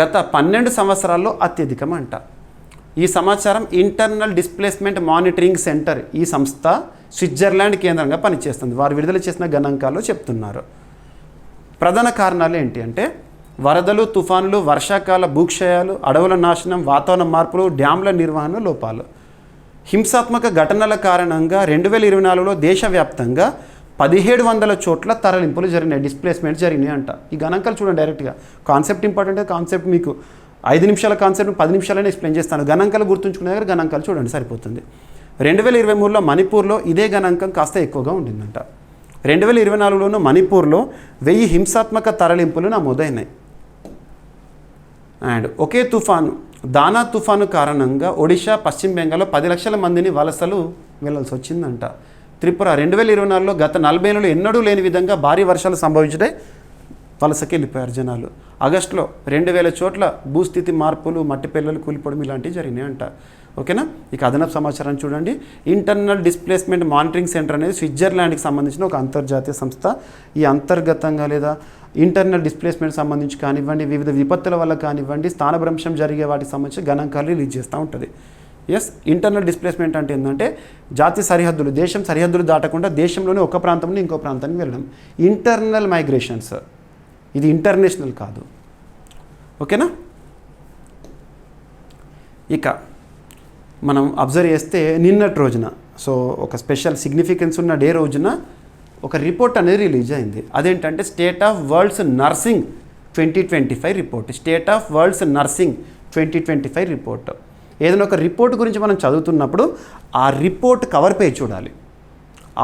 గత 12 సంవత్సరాల్లో అత్యధికం అంట. ఈ సమాచారం ఇంటర్నల్ డిస్ప్లేస్మెంట్ మానిటరింగ్ సెంటర్ ఈ సంస్థ స్విట్జర్లాండ్ కేంద్రంగా పనిచేస్తుంది. వారు విడుదల చేసిన గణాంకాల్లో చెప్తున్నారు. ప్రధాన కారణాలు ఏంటి అంటే వరదలు, తుఫానులు, వర్షాకాల భూక్షయాలు, అడవుల నాశనం, వాతావరణ మార్పులు, డ్యామ్ల నిర్వహణ లోపాలు. హింసాత్మక ఘటనల కారణంగా 2024లో దేశవ్యాప్తంగా 1700 చోట్ల తరలింపులు జరిగినాయి, డిస్ప్లేస్మెంట్ జరిగినాయి అంట. ఈ గణాంకాలు చూడండి డైరెక్ట్గా. Concept important. కాన్సెప్ట్ మీకు 5 నిమిషాల కాన్సెప్ట్ 10 నిమిషాలనే ఎక్స్ప్లెయిన్ చేస్తాను. గణాంకాలు గుర్తుంచుకునే దగ్గర గణాంకాలు చూడండి సరిపోతుంది. 2023లో మణిపూర్లో ఇదే గణాంకం కాస్త ఎక్కువగా ఉండిందంట. 2024లోనూ మణిపూర్లో 1000 హింసాత్మక తరలింపులు నమోదైనాయి. అండ్ ఒకే తుఫాను దానా తుఫాను కారణంగా ఒడిషా, పశ్చిమ బెంగాల్లో 10 లక్షల మందిని వలసలు వెళ్ళాల్సి వచ్చిందంట. త్రిపుర 2024లో గత 40 ఏళ్ళలో ఎన్నడూ లేని విధంగా భారీ వర్షాలు సంభవించడే వలసకి వెళ్ళిపోయారు జనాలు. ఆగస్టులో 2000 చోట్ల భూస్థితి మార్పులు, మట్టి పిల్లలు కూలిపోవడం ఇలాంటివి జరిగినాయి అంట. ఓకేనా. ఇక అదనపు సమాచారం చూడండి. ఇంటర్నల్ డిస్ప్లేస్మెంట్ మానిటరింగ్ సెంటర్ అనేది స్విట్జర్లాండ్కి సంబంధించిన ఒక అంతర్జాతీయ సంస్థ. ఈ అంతర్గతంగా లేదా ఇంటర్నల్ డిస్ప్లేస్మెంట్ సంబంధించి కానివ్వండి, వివిధ విపత్తుల వల్ల కానివ్వండి, స్థానభ్రంశం జరిగే వాటికి సంబంధించి గణాంకాలు రిలీజ్ చేస్తూ ఉంటుంది. ఎస్, ఇంటర్నల్ డిస్ప్లేస్మెంట్ అంటే ఏంటంటే జాతీయ సరిహద్దులు, దేశం సరిహద్దులు దాటకుండా దేశంలోనే ఒక ప్రాంతం నుండి ఇంకో ప్రాంతానికి వెళ్ళడం. ఇంటర్నల్ మైగ్రేషన్స్, ఇది ఇంటర్నేషనల్ కాదు. ఓకేనా. ఇక మనం అబ్జర్వ్ చేస్తే నిన్నటి రోజున, సో ఒక స్పెషల్ సిగ్నిఫికెన్స్ ఉన్న డే రోజున ఒక రిపోర్ట్ అనేది రిలీజ్ అయింది. అదేంటంటే state of world's nursing 2025 report. State of world's nursing 2025 report. ఏదైనా ఒక రిపోర్ట్ గురించి మనం చదువుతున్నప్పుడు ఆ రిపోర్ట్ కవర్ పేజ్ చూడాలి.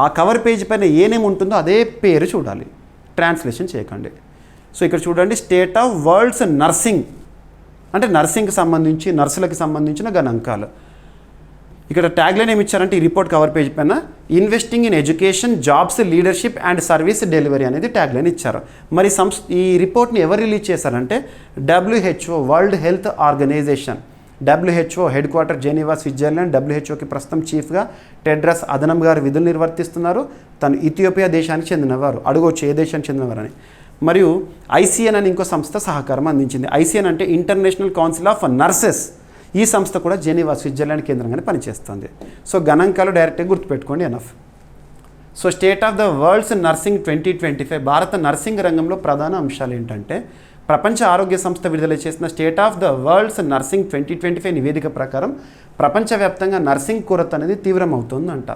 ఆ కవర్ పేజ్ పైన ఏ నేమ్ ఉంటుందో అదే పేరు చూడాలి, ట్రాన్స్లేషన్ చేయకండి. సో ఇక్కడ చూడండి, స్టేట్ ఆఫ్ వరల్డ్స్ నర్సింగ్ అంటే నర్సింగ్కి సంబంధించి, నర్సులకి సంబంధించిన గణాంకాలు. ఇక్కడ ట్యాగ్లైన్ ఏమి ఇచ్చారంటే ఈ రిపోర్ట్ కవర్ పేజ్ పైన investing in education, jobs, leadership and service delivery అనేది ట్యాగ్లైన్ ఇచ్చారు. మరి ఈ రిపోర్ట్ని ఎవరు రిలీజ్ చేశారంటే WHO, world health organization WHO headquarter Geneva, Switzerland. WHOకి ప్రస్తుతం చీఫ్గా టెడ్రస్ అదనం గారు విధులు నిర్వర్తిస్తున్నారు. తను ఇథియోపియా దేశానికి చెందినవారు. అడగవచ్చు ఏ దేశానికి చెందినవారని. మరియు ICN అని ఇంకో సంస్థ సహకారం అందించింది. ICN అంటే ఇంటర్నేషనల్ కౌన్సిల్ ఆఫ్ నర్సెస్. ఈ సంస్థ కూడా జెనీవా, స్విట్జర్లాండ్ కేంద్రంగానే పనిచేస్తుంది. సో గణాంకాలు డైరెక్ట్గా గుర్తుపెట్టుకోండి, enough. So state of the world's nursing 2025 భారత నర్సింగ్ రంగంలో ప్రధాన అంశాలు ఏంటంటే, ప్రపంచ ఆరోగ్య సంస్థ విడుదల చేసిన state of the world's nursing 2025 నివేదిక ప్రకారం ప్రపంచవ్యాప్తంగా నర్సింగ్ కొరత అనేది తీవ్రమవుతుందంట.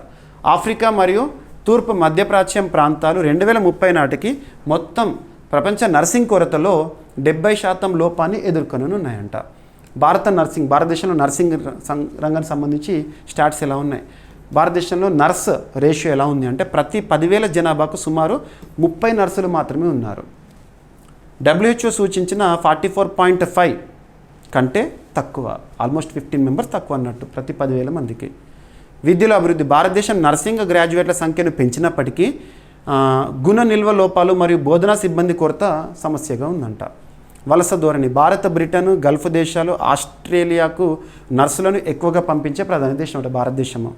ఆఫ్రికా మరియు తూర్పు మధ్యప్రాచ్యం ప్రాంతాలు 2030 నాటికి మొత్తం ప్రపంచ నర్సింగ్ కొరతలో 70% లోపాన్ని ఎదుర్కొనున్నాయంట. భారతదేశంలో నర్సింగ్ రంగానికి సంబంధించి స్టాట్స్ ఎలా ఉన్నాయి? భారతదేశంలో నర్స్ రేషియో ఎలా ఉంది అంటే, ప్రతి 10,000 జనాభాకు సుమారు 30 నర్సులు మాత్రమే ఉన్నారు. WHO సూచించిన 44.5 కంటే తక్కువ, ఆల్మోస్ట్ 15 మెంబర్స్ తక్కువ అన్నట్టు ప్రతి 10,000 మందికి. విద్యలో అభివృద్ధి. భారతదేశం నర్సింగ్ గ్రాడ్యుయేట్ల సంఖ్యను పెంచినప్పటికీ గుణ నిల్వ లోపాలు మరియు బోధనా సిబ్బంది కొరత సమస్యగా ఉందంట. వలస ధోరణి. భారత, బ్రిటన్, గల్ఫ్ దేశాలు, ఆస్ట్రేలియాకు నర్సులను ఎక్కువగా పంపించే ప్రధాన దేశం అంటే భారతదేశము.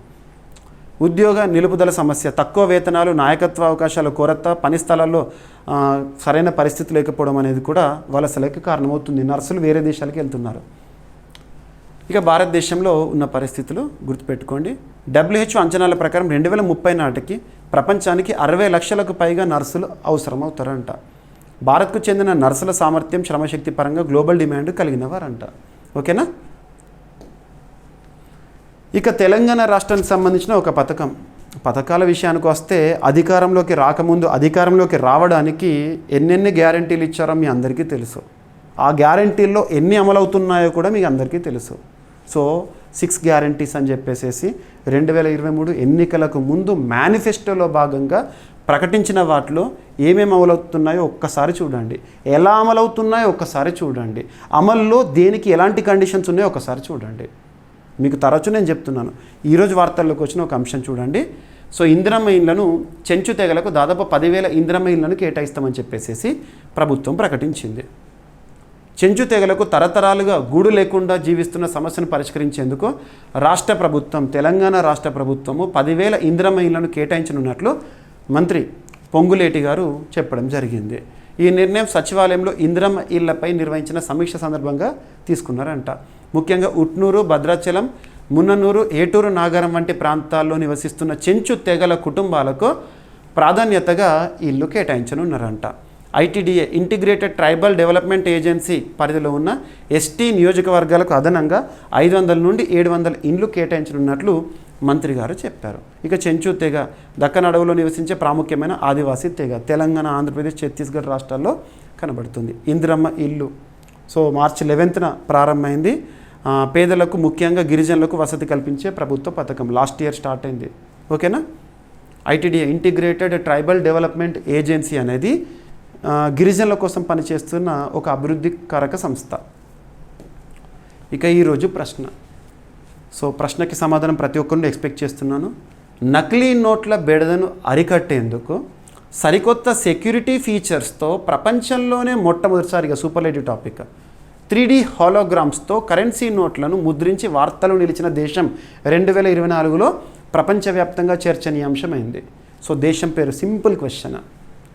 ఉద్యోగ నిలుపుదల సమస్య. తక్కువ వేతనాలు, నాయకత్వ అవకాశాల కొరత, పని స్థలాల్లో సరైన పరిస్థితి లేకపోవడం అనేది కూడా వలసలకు కారణమవుతుంది. నర్సులు వేరే దేశాలకు వెళ్తున్నారు. ఇక భారతదేశంలో ఉన్న పరిస్థితులు గుర్తుపెట్టుకోండి. WHO అంచనాల ప్రకారం 2030 నాటికి ప్రపంచానికి 60 లక్షలకు పైగా నర్సులు అవసరమవుతారంట. భారత్కు చెందిన నర్సుల సామర్థ్యం, శ్రమశక్తి పరంగా గ్లోబల్ డిమాండ్ కలిగిన వారంట. ఓకేనా? ఇక తెలంగాణ రాష్ట్రానికి సంబంధించిన ఒక పథకాల విషయానికి వస్తే, అధికారంలోకి రావడానికి ఎన్నెన్ని గ్యారంటీలు ఇచ్చారో మీ అందరికీ తెలుసు. ఆ గ్యారంటీల్లో ఎన్ని అమలవుతున్నాయో కూడా మీకు అందరికీ తెలుసు. సో 6 గ్యారంటీస్ అని చెప్పేసి 2023 ఎన్నికలకు ముందు మేనిఫెస్టోలో భాగంగా ప్రకటించిన వాటిలో ఏమేమి అమలవుతున్నాయో ఒక్కసారి చూడండి, ఎలా అమలవుతున్నాయో ఒక్కసారి చూడండి, అమల్లో దేనికి ఎలాంటి కండిషన్స్ ఉన్నాయో ఒకసారి చూడండి. మీకు తరచు నేను చెప్తున్నాను. ఈరోజు వార్తల్లోకి వచ్చిన ఒక అంశం చూడండి. సో ఇందిరమ్మ ఇళ్లను చెంచు తెగలకు దాదాపు 10,000 ఇందిరమ్మ ఇళ్లను కేటాయిస్తామని చెప్పేసి ప్రభుత్వం ప్రకటించింది. చెంచు తెగలకు తరతరాలుగా గూడు లేకుండా జీవిస్తున్న సమస్యను పరిష్కరించేందుకు తెలంగాణ రాష్ట్ర ప్రభుత్వము 10,000 ఇందిరమ్మ ఇళ్లను కేటాయించనున్నట్లు మంత్రి పొంగులేటి గారు చెప్పడం జరిగింది. ఈ నిర్ణయం సచివాలయంలో ఇందిరమ్మ ఇళ్లపై నిర్వహించిన సమీక్ష సందర్భంగా తీసుకున్నారంట. ముఖ్యంగా ఉట్నూరు, భద్రాచలం, మున్ననూరు, ఏటూరు, నాగారం వంటి ప్రాంతాల్లో నివసిస్తున్న చెంచు తెగల కుటుంబాలకు ప్రాధాన్యతగా ఇల్లు కేటాయించనున్నారంట. ITDA integrated tribal development agency పరిధిలో ఉన్న ST నియోజకవర్గాలకు అదనంగా 500 నుండి 700 ఇండ్లు కేటాయించనున్నట్లు మంత్రి గారు చెప్పారు. ఇక చెంచు తెగ దక్కన్ అడవులో నివసించే ప్రాముఖ్యమైన ఆదివాసీ తెగ తెలంగాణ, ఆంధ్రప్రదేశ్, ఛత్తీస్గఢ్ రాష్ట్రాల్లో కనబడుతుంది. ఇందిరమ్మ ఇల్లు సో మార్చి 11న ప్రారంభమైంది. పేదలకు, ముఖ్యంగా గిరిజనులకు వసతి కల్పించే ప్రభుత్వ పథకం. లాస్ట్ ఇయర్ స్టార్ట్ అయింది. ఓకేనా? ITDA integrated tribal development agency అనేది గిరిజనుల కోసం పనిచేస్తున్న ఒక అభివృద్ధి కారక సంస్థ. ఇక ఈరోజు ప్రశ్న. సో ప్రశ్నకి సమాధానం ప్రతి ఒక్కరిని ఎక్స్పెక్ట్ చేస్తున్నాను. నకిలీ నోట్ల బెడదను అరికట్టేందుకు సరికొత్త సెక్యూరిటీ ఫీచర్స్తో ప్రపంచంలోనే మొట్టమొదటిసారిగా సూపర్లేటివ్ టాపిక్ 3D హాలోగ్రామ్స్తో కరెన్సీ నోట్లను ముద్రించి వార్తలు నిలిచిన దేశం 2024లో ప్రపంచవ్యాప్తంగా చర్చనీయాంశమైంది. సో దేశం పేరు సింపుల్ క్వశ్చన్.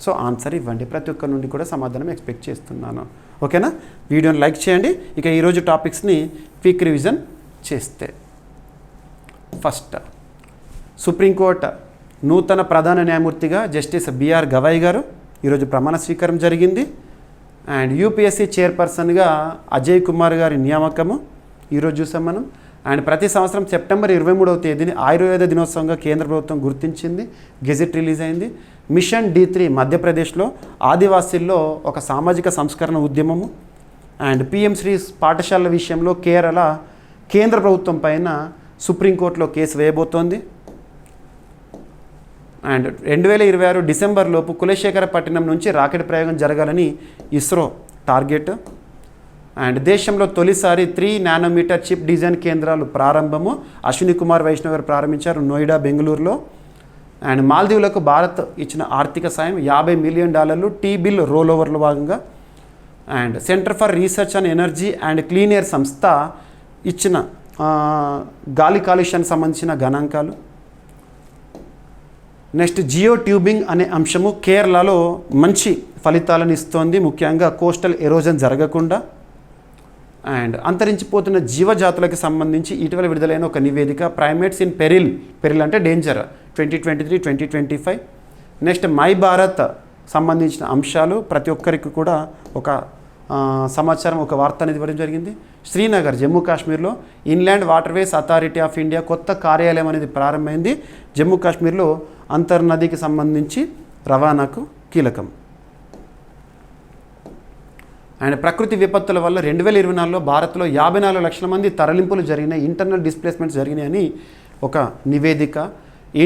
సో ఆన్సర్ ఇవ్వండి. ప్రతి ఒక్కరి నుండి కూడా సమాధానం ఎక్స్పెక్ట్ చేస్తున్నాను. ఓకేనా? వీడియోని లైక్ చేయండి. ఇక ఈరోజు టాపిక్స్ని క్విక్ రివిజన్ చేస్తే, ఫస్ట్ సుప్రీంకోర్టు నూతన ప్రధాన న్యాయమూర్తిగా జస్టిస్ BR గవాయ్ గారు ఈరోజు ప్రమాణ స్వీకారం జరిగింది. అండ్ UPSC చైర్పర్సన్గా అజయ్ కుమార్ గారి నియామకము ఈరోజు చూసాం మనం. అండ్ ప్రతి సంవత్సరం సెప్టెంబర్ 23వ తేదీని ఆయుర్వేద దినోత్సవంగా కేంద్ర ప్రభుత్వం గుర్తించింది. గెజెట్ రిలీజ్ అయింది. మిషన్ D3 మధ్యప్రదేశ్లో ఆదివాసీల్లో ఒక సామాజిక సంస్కరణ ఉద్యమము. అండ్ PM శ్రీ పాఠశాలల విషయంలో కేంద్ర ప్రభుత్వం పైన సుప్రీంకోర్టులో కేసు వేయబోతోంది. అండ్ 2026 డిసెంబర్లోపు కులశేఖరపట్నం నుంచి రాకెట్ ప్రయోగం జరగాలని ఇస్రో టార్గెట్. అండ్ దేశంలో తొలిసారి 3 నానోమీటర్ చిప్ డిజైన్ కేంద్రాలు ప్రారంభము. అశ్విని కుమార్ వైష్ణవ్ గారు ప్రారంభించారు నోయిడా, బెంగళూరులో. అండ్ మాల్దీవులకు భారత్ ఇచ్చిన ఆర్థిక సాయం $50 మిలియన్ T-బిల్ రోల్ ఓవర్లో భాగంగా. And centre for research on energy and clean air సంస్థ ఇచ్చిన గాలి కాలుష్యానికి సంబంధించిన గణాంకాలు. నెక్స్ట్ జియో ట్యూబింగ్ అనే అంశము కేరళలో మంచి ఫలితాలను ఇస్తోంది, ముఖ్యంగా కోస్టల్ ఎరోజన్ జరగకుండా. అండ్ అంతరించిపోతున్న జీవజాతులకు సంబంధించి ఇటీవల విడుదలైన ఒక నివేదిక ప్రైమేట్స్ ఇన్ పెరిల్ అంటే డేంజర్ 2023-2025. నెక్స్ట్ మై భారత్ సంబంధించిన అంశాలు ప్రతి ఒక్కరికి కూడా ఒక సమాచారం, ఒక వార్త అనేది ఇవ్వడం జరిగింది. శ్రీనగర్ జమ్మూ కాశ్మీర్లో inland waterways authority of India కొత్త కార్యాలయం అనేది ప్రారంభమైంది. జమ్మూ కాశ్మీర్లో అంతర్నదికి సంబంధించి రవాణాకు కీలకం. అండ్ ప్రకృతి విపత్తుల వల్ల 2024లో భారత్లో 54 లక్షల మంది తరలింపులు జరిగినాయి, ఇంటర్నల్ డిస్ప్లేస్మెంట్స్ జరిగినాయని ఒక నివేదిక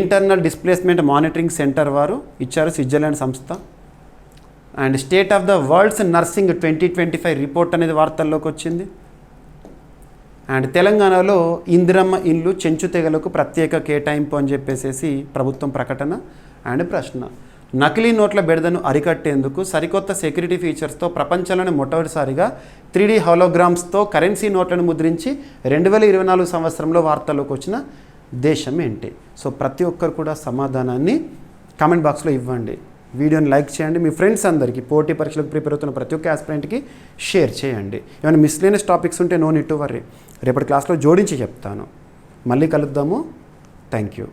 ఇంటర్నల్ డిస్ప్లేస్మెంట్ మానిటరింగ్ సెంటర్ వారు ఇచ్చారు, స్విట్జర్లాండ్ సంస్థ. And state of the world's nursing 2025 report అనేది వార్తల్లోకి వచ్చింది. అండ్ తెలంగాణలో ఇందిరమ్మ ఇండ్లు చెంచు తెగలకు ప్రత్యేక కేటాయింపు అని చెప్పేసి ప్రభుత్వం ప్రకటన. అండ్ ప్రశ్న, నకిలీ నోట్ల బెడదను అరికట్టేందుకు సరికొత్త సెక్యూరిటీ ఫీచర్స్తో ప్రపంచంలోనే మొట్టమొదటిసారిగా 3D హోలోగ్రామ్స్తో కరెన్సీ నోట్లను ముద్రించి 2024 సంవత్సరంలో వార్తల్లోకి వచ్చిన దేశం ఏంటి? సో ప్రతి ఒక్కరు కూడా సమాధానాన్ని కామెంట్ బాక్స్లో ఇవ్వండి. వీడియోని లైక్ చేయండి, మీ ఫ్రెండ్స్ అందరికీ, పోటీ పరీక్షలకు ప్రిపేర్ అవుతున్న ప్రతి ఒక్క ఆస్పిరెంట్కి షేర్ చేయండి. ఏమైనా మిస్లేనియస్ టాపిక్స్ ఉంటే నో నీడ్ టు వర్రీ, రేపటి క్లాస్లో జోడించి చెప్తాను. మళ్ళీ కలుద్దాము. Thank you.